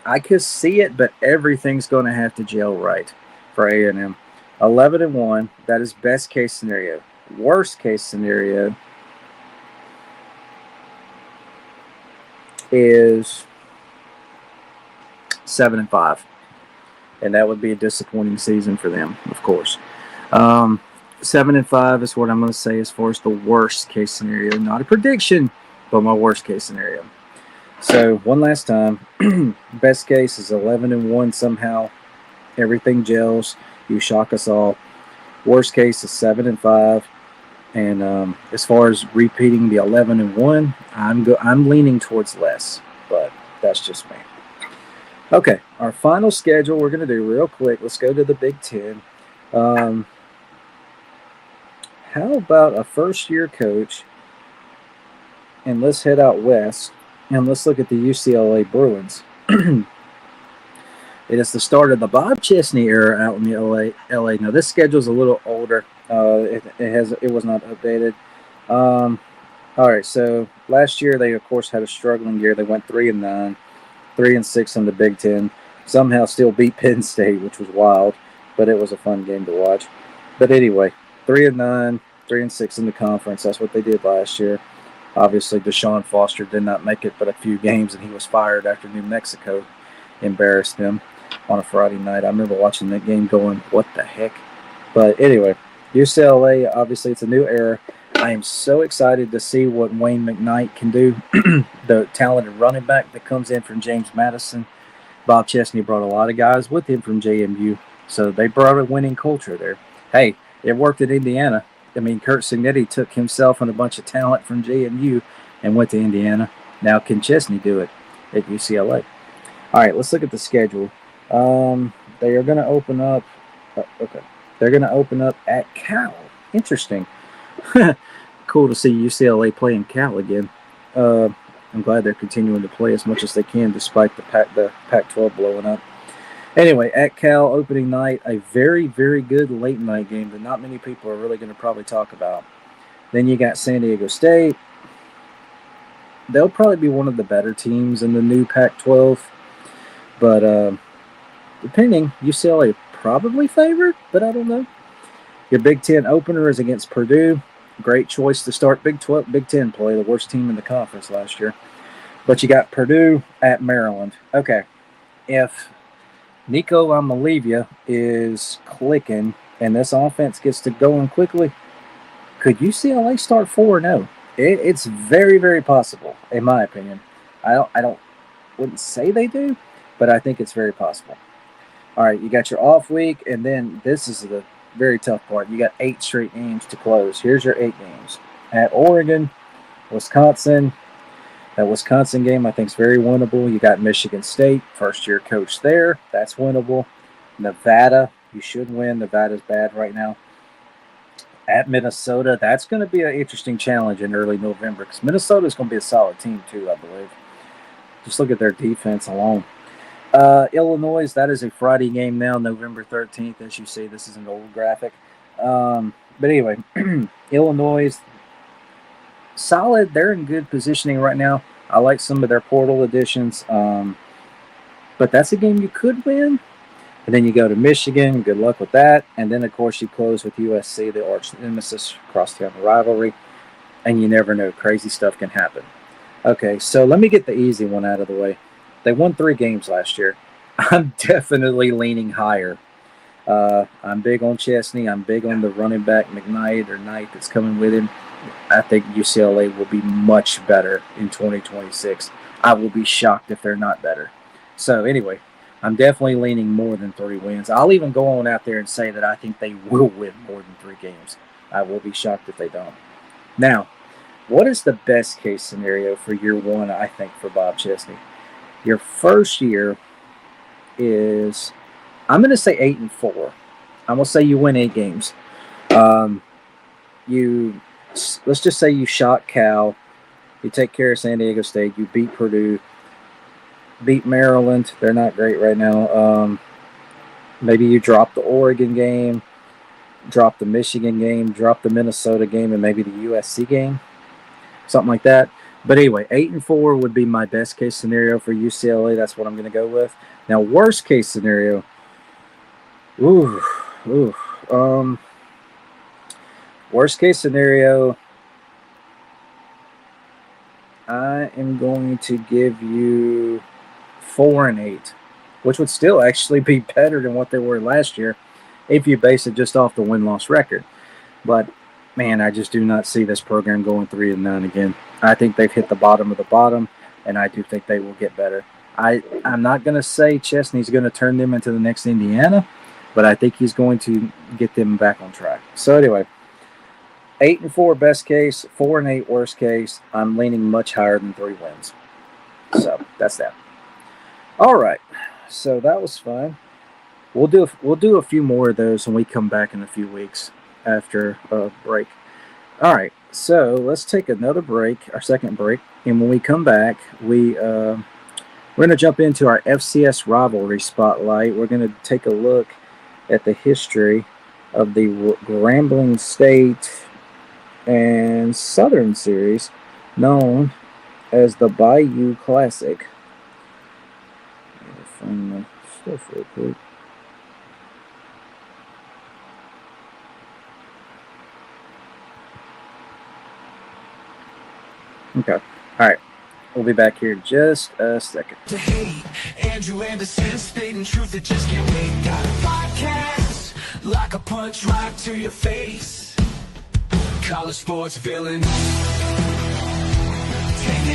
I could see it, but everything's going to have to gel right for A&M. 11-1, that is best case scenario. Worst case scenario is 7-5. and that would be a disappointing season for them, of course. 7-5 is what I'm going to say as far as the worst case scenario. Not a prediction, but my worst case scenario. So one last time, best case is 11-1 somehow. Everything gels. You shock us all. Worst case is 7-5. And as far as repeating the 11-1, I'm leaning towards less, but that's just me. Okay, our final schedule we're going to do real quick. Let's go to the Big Ten. How about a first-year coach, and let's head out west, and let's look at the UCLA Bruins. It is the start of the Bob Chesney era out in the LA. Now, this schedule is a little older. It was not updated. All right, so last year they, of course, had a struggling year. They went 3-9, 3-6 in the Big Ten. Somehow still beat Penn State, which was wild, but it was a fun game to watch. But anyway, 3-9, 3-6 in the conference. That's what they did last year. Obviously, Deshaun Foster did not make it but a few games, and he was fired after New Mexico embarrassed him on a Friday night. I remember watching that game going, what the heck? But anyway, UCLA, obviously, it's a new era. I am so excited to see what Wayne McKnight can do, the talented running back that comes in from James Madison. Bob Chesney brought a lot of guys with him from JMU, so they brought a winning culture there. Hey, it worked at Indiana. I mean, Kurt Signetti took himself and a bunch of talent from JMU and went to Indiana. Now, can Chesney do it at UCLA? All right, let's look at the schedule. They are going to open up. Okay, they're going to open up at Cal. Interesting. Cool to see UCLA playing Cal again. I'm glad they're continuing to play as much as they can despite the Pac-12 blowing up. Anyway, at Cal, opening night, a very, very good late night game that not many people are really going to probably talk about. Then you got San Diego State. They'll probably be one of the better teams in the new Pac-12. But depending, UCLA probably favored, but I don't know. Your Big Ten opener is against Purdue. Great choice to start Big Ten play, the worst team in the conference last year. But you got Purdue at Maryland. Okay, if Nico Amalivia is clicking and this offense gets to going quickly, could UCLA start 4-0? It's very, very possible, in my opinion. I wouldn't say they do, but I think it's very possible. All right, you got your off week, and then this is the very tough part. You got 8 straight games to close. Here's your 8 games. At Oregon, Wisconsin. That Wisconsin game, I think, is very winnable. You got Michigan State, first-year coach there. That's winnable. Nevada, you should win. Nevada's bad right now. At Minnesota, that's going to be an interesting challenge in early November because Minnesota is going to be a solid team, too, I believe. Just look at their defense alone. Illinois, that is a Friday game now, November 13th. As you see, this is an old graphic. But anyway, Illinois, solid. They're in good positioning right now. I like some of their portal additions. But that's a game you could win. And then you go to Michigan. Good luck with that. And then, of course, you close with USC, the arch nemesis, crosstown rivalry. And you never know. Crazy stuff can happen. Okay, so let me get the easy one out of the way. They won 3 games last year. I'm definitely leaning higher. I'm big on Chesney. I'm big on the running back, McKnight or Knight that's coming with him. I think UCLA will be much better in 2026. I will be shocked if they're not better. So anyway, I'm definitely leaning more than 3 wins. I'll even go on out there and say that I think they will win more than 3 games. I will be shocked if they don't. Now, what is the best case scenario for year 1, I think, for Bob Chesney? Your first year is, I'm going to say 8-4. I'm going to say you win 8 games. Let's just say you shock Cal. You take care of San Diego State. You beat Purdue. Beat Maryland. They're not great right now. Maybe you drop the Oregon game, drop the Michigan game, drop the Minnesota game, and maybe the USC game. Something like that. But anyway, 8-4 would be my best case scenario for UCLA. That's what I'm going to go with. Now, worst case scenario. Worst case scenario. I am going to give you 4-8 which would still actually be better than what they were last year if you base it just off the win-loss record. But, man, I just do not see this program going 3-9 again. I think they've hit the bottom of the bottom, and I do think they will get better. I'm not going to say Chesney's going to turn them into the next Indiana, but I think he's going to get them back on track. So anyway, 8-4 best case, 4-8 worst case. I'm leaning much higher than 3 wins. So that's that. All right, so that was fun. We'll do a few more of those when we come back in a few weeks after a break. All right, so let's take another break, our second break, and when we come back, we're going to jump into our FCS rivalry spotlight. We're going to take a look at the history of the Grambling State and Southern series known as the Bayou Classic. Let me find my stuff real quick. Okay. All right. We'll be back here in just a second. To hate, Andrew Anderson, stating truth that just can't wait. Got a podcast, like a punch right to your face. College sports villain, taking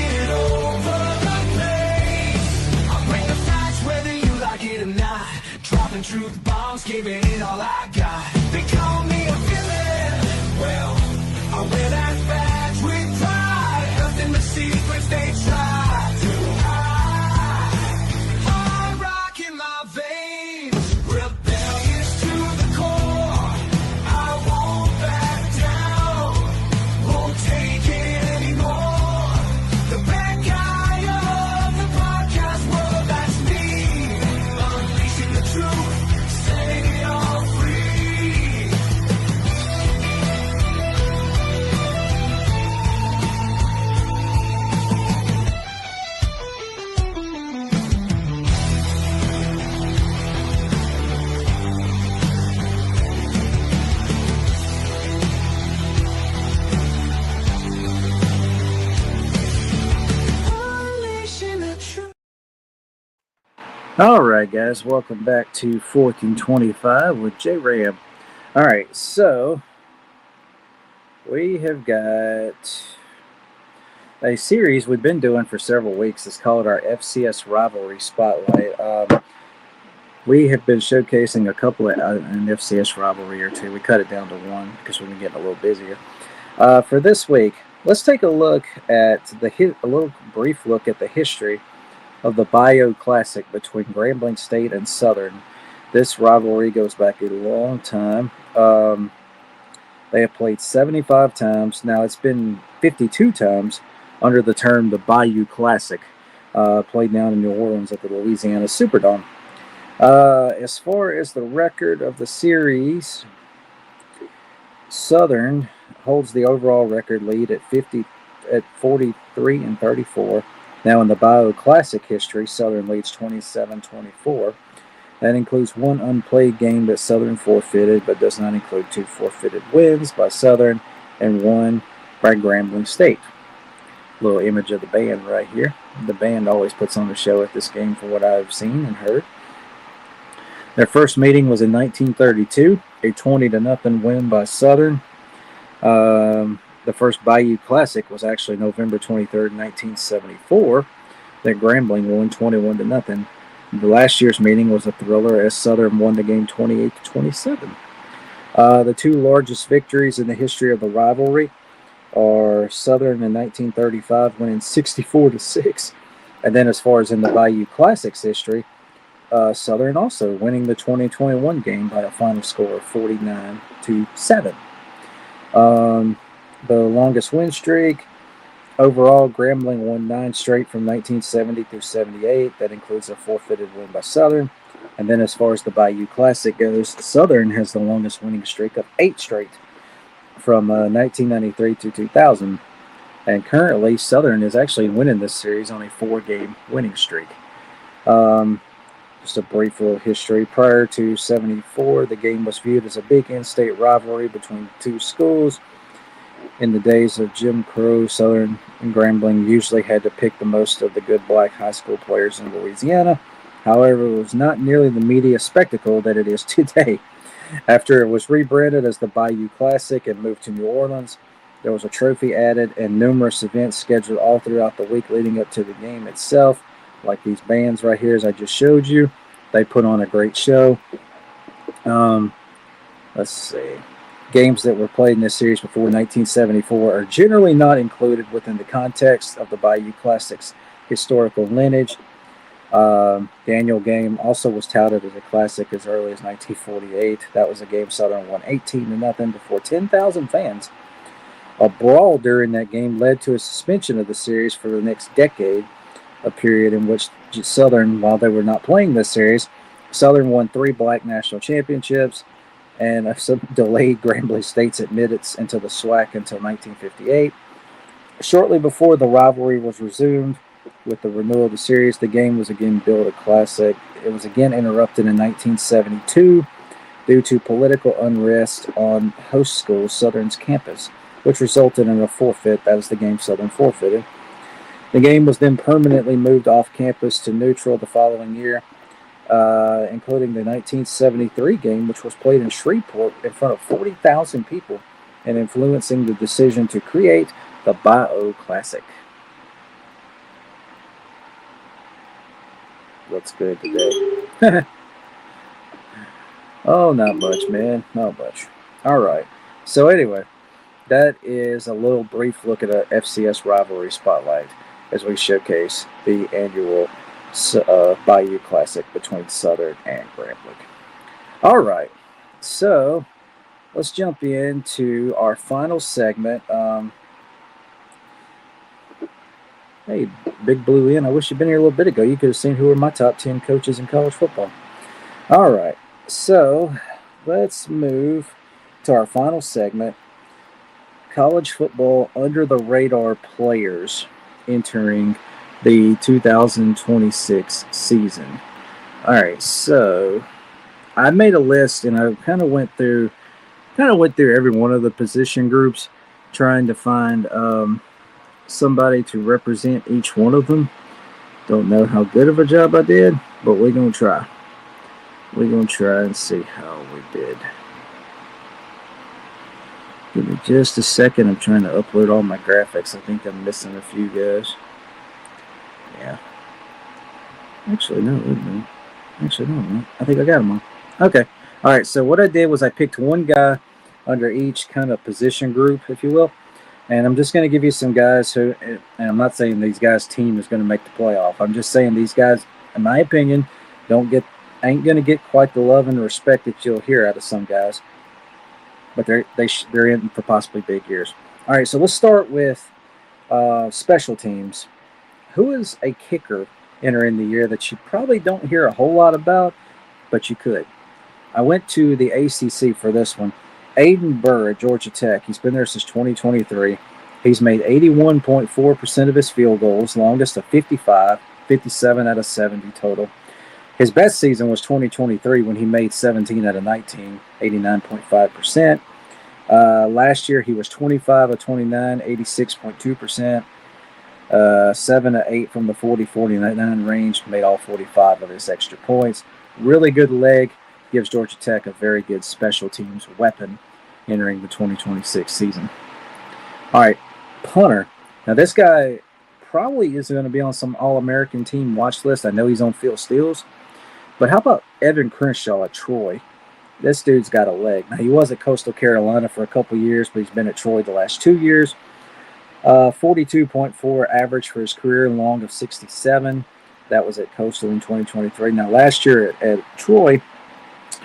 it over the place. I'll bring the facts whether you like it or not. Dropping truth bombs, giving it all I got. They call me a villain. Well, I wear that badge with pride. Nothing but secrets they try to hide. I rock in my veins, rebellious to the core. I won't back down, won't take it anymore. The bad guy of the podcast world, that's me. Unleashing the truth, setting it all free. Unleashing the truth. All right, guys, welcome back to 4th and 25 with Jrams. All right, so we have got a series we've been doing for several weeks. It's called our FCS Rivalry Spotlight. We have been showcasing a couple of an FCS rivalry or two. We cut it down to one because we've been getting a little busier. For this week, let's take a look at a little brief look at the history of the Bayou Classic between Grambling State and Southern. This rivalry goes back a long time. They have played 75 times. Now it's been 52 times under the term the Bayou Classic, played down in New Orleans at the Louisiana Superdome. As far as the record of the series, Southern holds the overall record lead at 43-34. Now in the Bayou Classic history, Southern leads 27-24. That includes one unplayed game that Southern forfeited, but does not include 2 forfeited wins by Southern and 1 by Grambling State. Little image of the band right here. The band always puts on a show at this game from what I've seen and heard. Their first meeting was in 1932, a 20-0 win by Southern. The first Bayou Classic was actually November 23rd, 1974, that Grambling won 21-0. The last year's meeting was a thriller as Southern won the game 28-27. The two largest victories in the history of the rivalry are Southern in 1935 winning 64-6, and then as far as in the Bayou Classic's history, Southern also winning the 2021 game by a final score of 49-7. The longest win streak, overall, Grambling won 9 straight from 1970 through 78. That includes a forfeited win by Southern. And then as far as the Bayou Classic goes, Southern has the longest winning streak of 8 straight from 1993 to 2000. And currently, Southern is actually winning this series on a 4-game winning streak. Just a brief little history. Prior to 74, the game was viewed as a big in-state rivalry between two schools. In the days of Jim Crow, Southern and Grambling usually had to pick the most of the good black high school players in Louisiana However, it was not nearly the media spectacle that it is today. After it was rebranded as the Bayou Classic and moved to New Orleans, there was a trophy added and numerous events scheduled all throughout the week leading up to the game itself, like these bands right here, as I just showed you. They put on a great show. Let's see. Games that were played in this series before 1974 are generally not included within the context of the Bayou Classic's historical lineage. The annual game also was touted as a classic as early as 1948. That was a game Southern won 18-0 before 10,000 fans. A brawl during that game led to a suspension of the series for the next decade, a period in which Southern, while they were not playing this series, Southern won 3 black national championships and some delayed Grambling State's admittance into the SWAC until 1958. Shortly before the rivalry was resumed with the renewal of the series, the game was again billed a classic. It was again interrupted in 1972 due to political unrest on host school Southern's campus, which resulted in a forfeit. That is the game Southern forfeited. The game was then permanently moved off campus to neutral the following year, including the 1973 game, which was played in Shreveport in front of 40,000 people and influencing the decision to create the Bayou Classic. What's good today? Oh, not much, man. Not much. All right. So anyway, that is a little brief look at a FCS rivalry spotlight as we showcase the annual Bayou Classic between Southern and Grambling. All right. So let's jump into our final segment. Hey, Big Blue in. I wish you'd been here a little bit ago. You could have seen who were my top 10 coaches in college football. All right. So let's move to our final segment. College football under the radar players entering the 2026 season. All right. So I made a list and I kind of went through every one of the position groups trying to find somebody to represent each one of them. Don't know how good of a job I did, but we're going to try. We're going to try and see how we did. Give me just a second. I'm trying to upload all my graphics. I think I'm missing a few guys. Yeah. Actually, no. No. I think I got them all. Okay. All right. So what I did was I picked one guy under each kind of position group, if you will. And I'm just going to give you some guys who, and I'm not saying these guys' team is going to make the playoff. I'm just saying these guys, in my opinion, ain't going to get quite the love and respect that you'll hear out of some guys. But they're in for possibly big years. All right, so let's start with special teams. Who is a kicker entering the year that you probably don't hear a whole lot about, but you could? I went to the ACC for this one. Aiden Burr at Georgia Tech. He's been there since 2023. He's made 81.4% of his field goals, longest of 55, 57 out of 70 total. His best season was 2023 when he made 17 out of 19, 89.5%. Last year he was 25 of 29, 86.2%. 7 of 8 from the 40-49 range, made all 45 of his extra points. Really good leg. Gives Georgia Tech a very good special teams weapon entering the 2026 season. All right, punter. Now, this guy probably is going to be on some All-American team watch list. I know he's on Phil Steele's. But how about Evan Crenshaw at Troy? This dude's got a leg. Now, he was at Coastal Carolina for a couple years, but he's been at Troy the last 2 years. 42.4 average for his career, long of 67. That was at Coastal in 2023. Now, last year at Troy,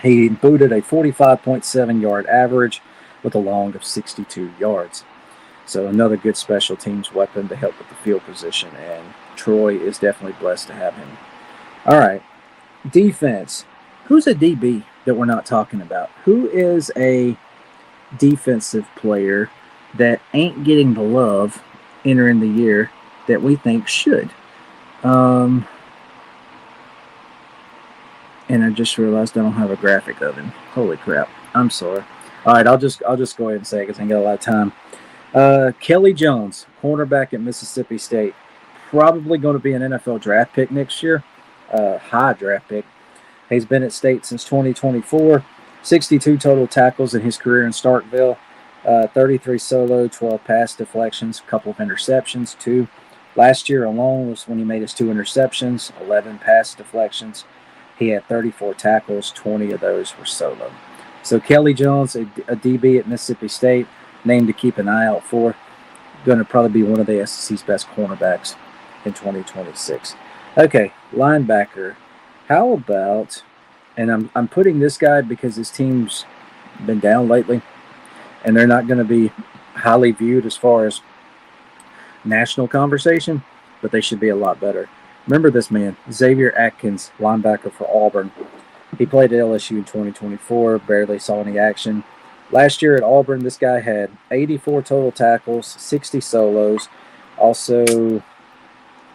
he booted a 45.7-yard average with a long of 62 yards. So another good special teams weapon to help with the field position, and Troy is definitely blessed to have him. All right, defense. Who's a DB that we're not talking about? Who is a defensive player that ain't getting the love entering the year that we think should? And I just realized I don't have a graphic of him. Holy crap. I'm sorry. All right, I'll just go ahead and say it because I ain't got a lot of time. Kelly Jones, cornerback at Mississippi State. Probably going to be an NFL draft pick next year. high draft pick. He's been at State since 2024. 62 total tackles in his career in Starkville. 33 solo, 12 pass deflections, a couple of interceptions, 2. Last year alone was when he made his 2 interceptions, 11 pass deflections. He had 34 tackles, 20 of those were solo. So Kelly Jones, a DB at Mississippi State, named to keep an eye out for. Going to probably be one of the SEC's best cornerbacks in 2026. Okay, linebacker. How about, and I'm putting this guy because his team's been down lately, and they're not going to be highly viewed as far as national conversation, but they should be a lot better. Remember this man, Xavier Atkins, linebacker for Auburn. He played at LSU in 2024, barely saw any action. Last year at Auburn, this guy had 84 total tackles, 60 solos, also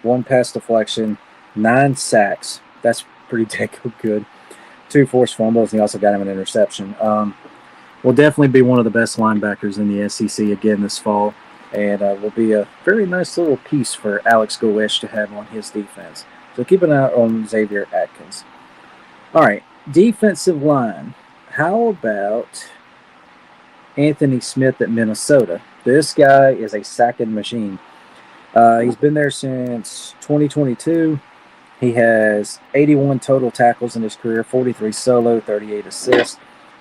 1 pass deflection, 9 sacks. That's pretty dang good. 2 forced fumbles, and he also got him an interception. Will definitely be one of the best linebackers in the SEC again this fall, and will be a very nice little piece for Alex Goesch to have on his defense. So keep an eye on Xavier Atkins. All right, defensive line. How about Anthony Smith at Minnesota? This guy is a sacking machine. He's been there since 2022. He has 81 total tackles in his career, 43 solo, 38 assists.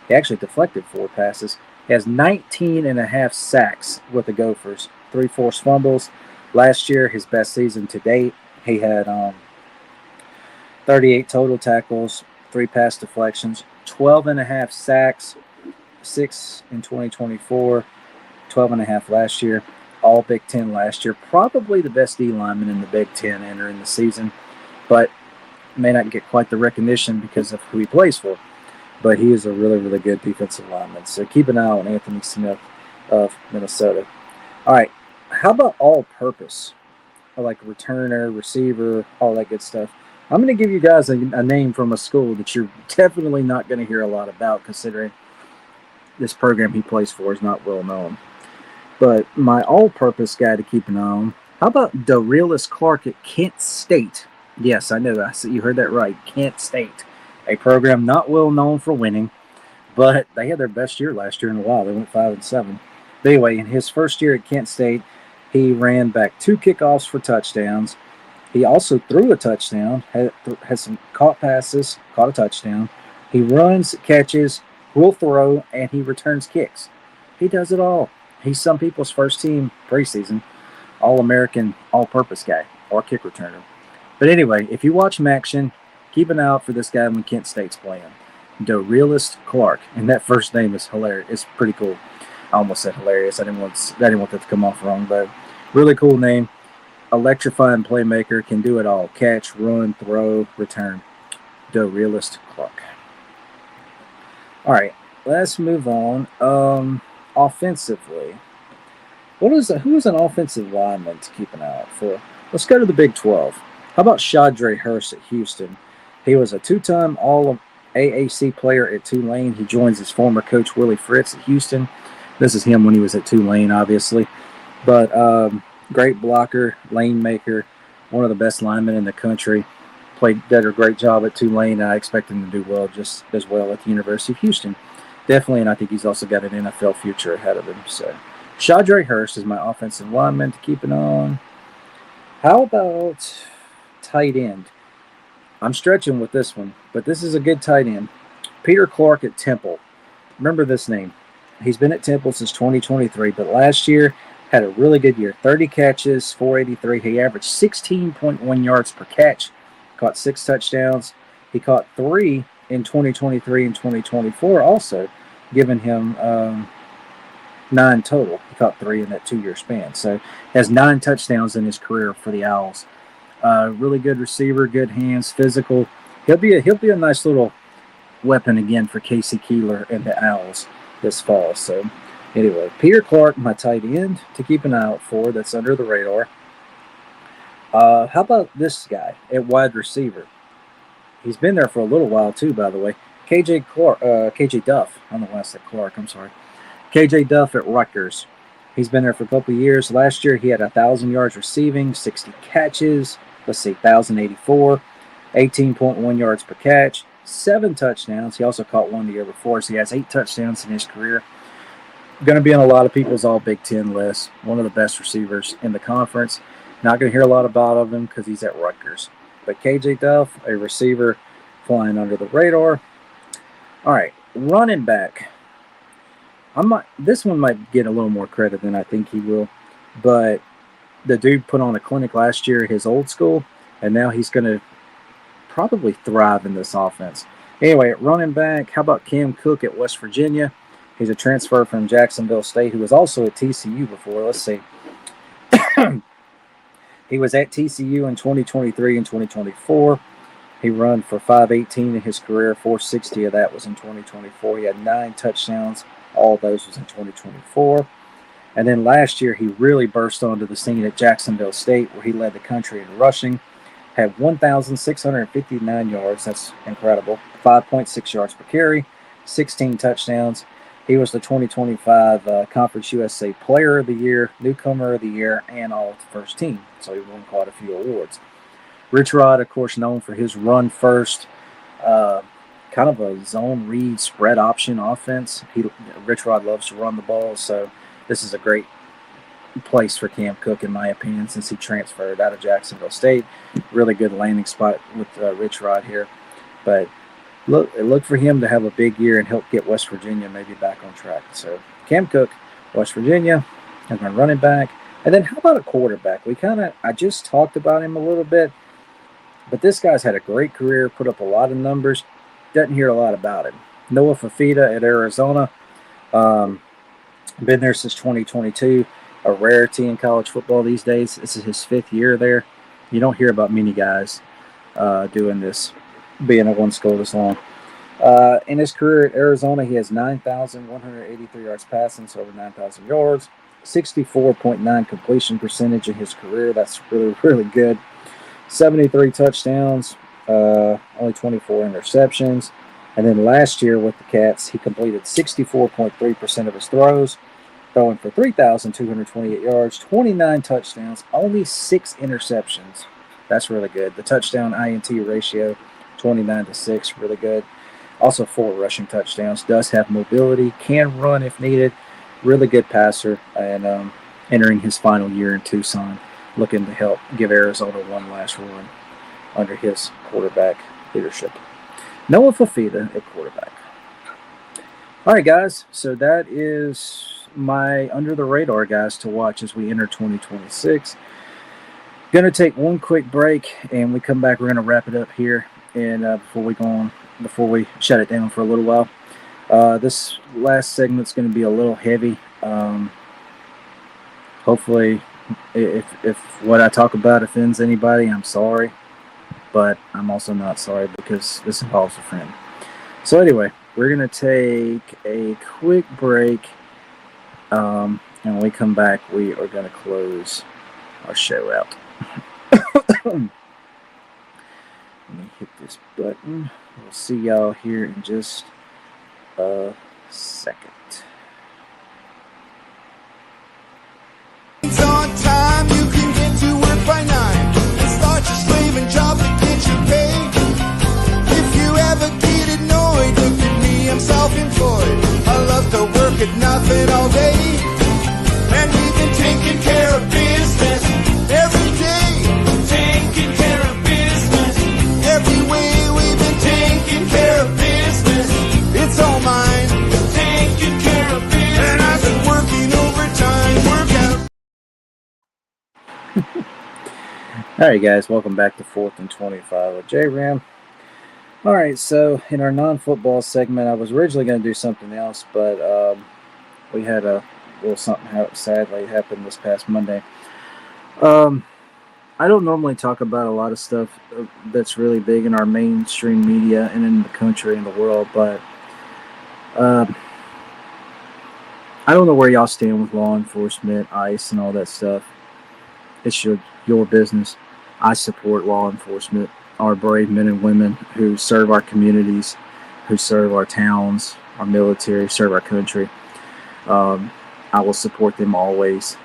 He actually deflected 4 passes. He has 19 and a half sacks with the Gophers, 3 forced fumbles. Last year, his best season to date, he had 38 total tackles, 3 pass deflections, 12 and a half sacks, 6 in 2024, 12 and a half last year, all Big Ten last year. Probably the best D lineman in the Big Ten entering the season, but may not get quite the recognition because of who he plays for. But he is a really, really good defensive lineman. So keep an eye on Anthony Smith of Minnesota. All right, how about all-purpose? Like returner, receiver, all that good stuff. I'm going to give you guys a name from a school that you're definitely not going to hear a lot about, considering this program he plays for is not well known. But my all-purpose guy to keep an eye on, how about Darius Clark at Kent State? Yes, I know that. You heard that right. Kent State. A program not well known for winning, but they had their best year last year in a while. They went 5-7. But anyway, in his first year at Kent State, he ran back 2 kickoffs for touchdowns. He also threw a touchdown, had some caught passes, caught a touchdown. He runs, catches, will throw, and he returns kicks. He does it all. He's some people's first team preseason All-American, all-purpose guy, or kick returner. But anyway, if you watch him action, keep an eye out for this guy when Kent State's playing. Darius Clark. And that first name is hilarious. It's pretty cool. I almost said hilarious. I didn't want that to come off wrong, but really cool name. Electrifying playmaker, can do it all. Catch, run, throw, return. Darius Clark. All right, let's move on. Offensively, who is an offensive lineman to keep an eye out for? Let's go to the Big 12. How about Shadre Hurst at Houston? He was a 2-time All-AAC player at Tulane. He joins his former coach, Willie Fritz, at Houston. This is him when he was at Tulane, obviously. But great blocker, lane maker, one of the best linemen in the country. Did a great job at Tulane, and I expect him to do well just as well at the University of Houston. Definitely, and I think he's also got an NFL future ahead of him. So, Shadre Hurst is my offensive lineman to keep an eye on. How about tight end? I'm stretching with this one, but this is a good tight end. Peter Clark at Temple. Remember this name. He's been at Temple since 2023, but last year had a really good year. 30 catches, 483. He averaged 16.1 yards per catch. Caught 6 touchdowns. He caught 3 in 2023 and 2024 also, giving him 9 total. He caught 3 in that 2-year span. So has 9 touchdowns in his career for the Owls. Really good receiver, good hands, physical. He'll be a nice little weapon again for Casey Keeler and the Owls this fall. So anyway, Peter Clark, my tight end to keep an eye out for. That's under the radar. How about this guy at wide receiver? He's been there for a little while too, by the way. KJ Duff. I don't know why I said Clark. I'm sorry. KJ Duff at Rutgers. He's been there for a couple of years. Last year, he had 1,000 yards receiving, 60 catches. 1,084. 18.1 yards per catch, 7 touchdowns. He also caught one the year before, so he has 8 touchdowns in his career. Going to be on a lot of people's all Big Ten lists. One of the best receivers in the conference. Not going to hear a lot about him because he's at Rutgers. But KJ Duff, a receiver flying under the radar. All right, running back. This one might get a little more credit than I think he will. But the dude put on a clinic last year at his old school, and now he's going to probably thrive in this offense. Anyway, at running back, how about Cam Cook at West Virginia? He's a transfer from Jacksonville State who was also at TCU before. Let's see. He was at TCU in 2023 and 2024. He run for 518 in his career. 460 of that was in 2024. He had 9 touchdowns. All of those was in 2024. And then last year, he really burst onto the scene at Jacksonville State, where he led the country in rushing. Had 1,659 yards. That's incredible. 5.6 yards per carry. 16 touchdowns. He was the 2025 Conference USA Player of the Year, Newcomer of the Year, and all the first team. So he won quite a few awards. Rich Rod, of course, known for his run-first, kind of a zone read spread option offense. Rich Rod loves to run the ball, so this is a great place for Cam Cook, in my opinion, since he transferred out of Jacksonville State. Really good landing spot with Rich Rod here. But look for him to have a big year and help get West Virginia maybe back on track. So Cam Cook, West Virginia, as my running back. And then how about a quarterback? I just talked about him a little bit, but this guy's had a great career, put up a lot of numbers. Doesn't hear a lot about him. Noah Fafita at Arizona. Been there since 2022. A rarity in college football these days. This is his 5th year there. You don't hear about many guys doing this, being at one school this long. In his career at Arizona, he has 9,183 yards passing, so over 9,000 yards. 64.9 completion percentage in his career. That's really, really good. 73 touchdowns, only 24 interceptions. And then last year with the Cats, he completed 64.3% of his throws, throwing for 3,228 yards, 29 touchdowns, only 6 interceptions. That's really good. The touchdown INT ratio, 29-6, really good. Also 4 rushing touchdowns. Does have mobility, can run if needed. Really good passer, and entering his final year in Tucson, looking to help give Arizona one last run under his quarterback leadership. Noah Fafita at quarterback. All right, guys. So that is my under the radar guys to watch as we enter 2026. Going to take one quick break, and we come back. We're going to wrap it up here, and before we shut it down for a little while. This last segment's going to be a little heavy. Hopefully, if what I talk about offends anybody, I'm sorry. But I'm also not sorry because this involves a friend. So anyway, we're going to take a quick break. And when we come back, we are going to close our show out. Let me hit this button. We'll see y'all here in just a second. On time, you can get to work by 9 and start your slaving job to get your pay. If you ever get annoyed, look at me, I'm self-employed. I love to work at nothing all day, and we've been taking care of business every day. Taking care of business every way. We've been taking care of business. It's all mine. Taking care of business, and I've been working overtime. Work out. All right, guys, welcome back to 4th and 25 with Jrams. All right, so in our non-football segment, I was originally going to do something else, but we had a little something sadly happened this past Monday. I don't normally talk about a lot of stuff that's really big in our mainstream media and in the country and the world, but I don't know where y'all stand with law enforcement, ICE, and all that stuff. It's your business. I support law enforcement, our brave men and women who serve our communities, who serve our towns, our military, serve our country. I will support them always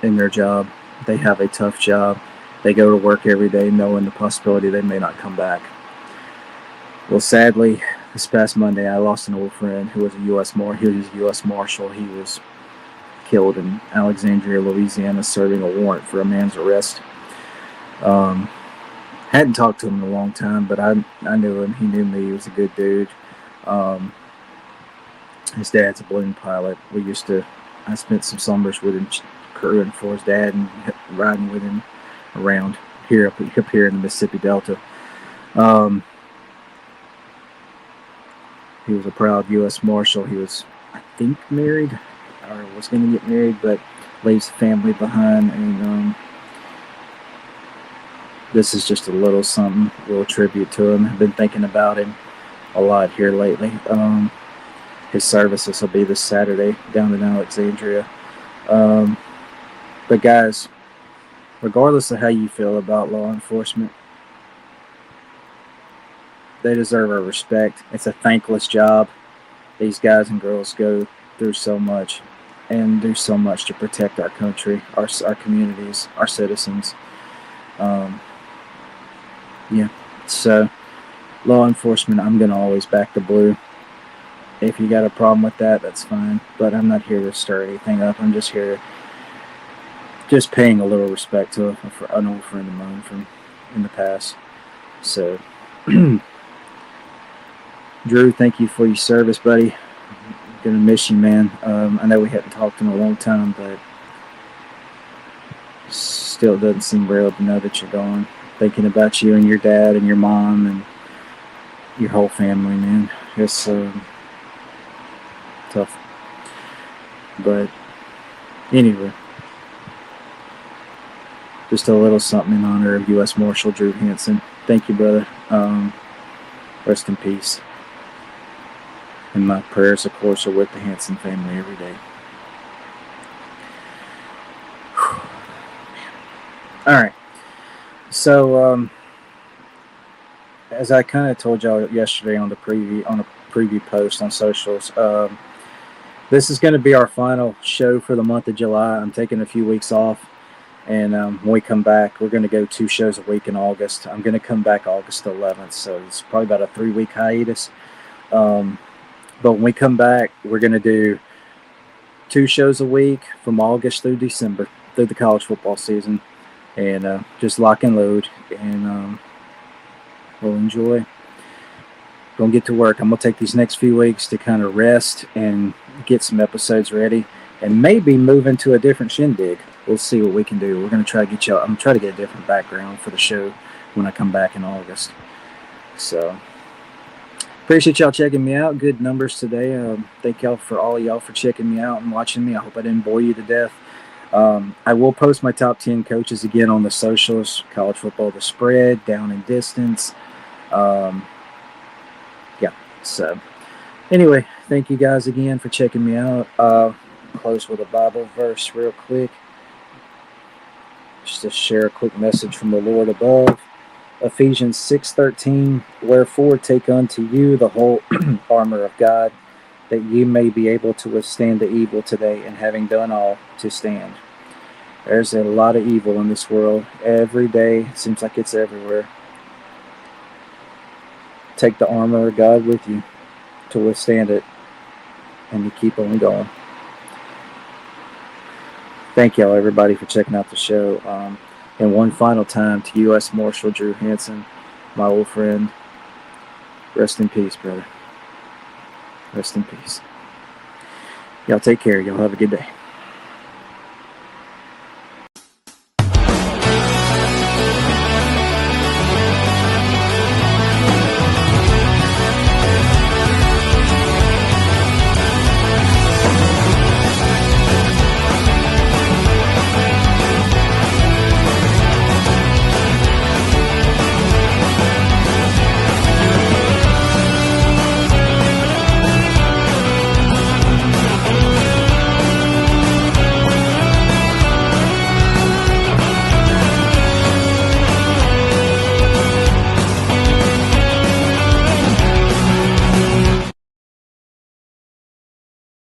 in their job. They have a tough job. they go to work every day knowing the possibility they may not come back. Well, sadly, this past Monday, I lost an old friend who was a U.S. Marshal. He was killed in Alexandria, Louisiana, serving a warrant for a man's arrest. Hadn't talked to him in a long time, but I knew him. He knew me. He was a good dude. His dad's a balloon pilot. I spent some summers with him, crewing for his dad and riding with him around here, up here in the Mississippi Delta. He was a proud U.S. Marshal. He was, I think, married, or was going to get married, but leaves the family behind. And this is just a little something, a little tribute to him. I've been thinking about him a lot here lately. His services will be this Saturday down in Alexandria. But guys, regardless of how you feel about law enforcement, they deserve our respect. It's a thankless job. These guys and girls go through so much and do so much to protect our country, our communities, our citizens. So law enforcement, I'm going to always back the blue. If you got a problem with that, that's fine. But I'm not here to stir anything up. I'm just here just paying a little respect to an old friend of mine from in the past. So, Drew, thank you for your service, buddy. I'm going to miss you, man. I know we hadn't talked in a long time, but still doesn't seem real to know that you're gone. Thinking about you and your dad and your mom and your whole family, man. It's tough. But anyway, just a little something in honor of U.S. Marshal Drew Hansen. Thank you, brother. Rest in peace. And my prayers, of course, are with the Hansen family every day. All right. So, as I kind of told y'all yesterday on a preview post on socials, this is going to be our final show for the month of July. I'm taking a few weeks off, and when we come back, we're going to go 2 shows a week in August. I'm going to come back August 11th, so it's probably about a 3-week hiatus. But when we come back, we're going to do 2 shows a week from August through December, through the college football season. And just lock and load, and we'll enjoy. Gonna get to work. I'm gonna take these next few weeks to kind of rest and get some episodes ready, and maybe move into a different shindig. We'll see what we can do. We're gonna try to get y'all. I'm gonna try to get a different background for the show when I come back in August. So appreciate y'all checking me out. Good numbers today. Thank y'all for all of y'all for checking me out and watching me. I hope I didn't bore you to death. I will post my top 10 coaches again on the socials. College football, the spread, down and distance. So anyway, thank you guys again for checking me out. Close with a Bible verse real quick. Just to share a quick message from the Lord above. Ephesians 6:13. Wherefore take unto you the whole armor of God, that you may be able to withstand the evil today, and having done all, to stand. There's a lot of evil in this world. Every day, it seems like it's everywhere. Take the armor of God with you to withstand it, and to keep on going. Thank y'all, everybody, for checking out the show. And one final time to U.S. Marshal Drew Hansen, my old friend. Rest in peace, brother. Rest in peace. Y'all take care. Y'all have a good day.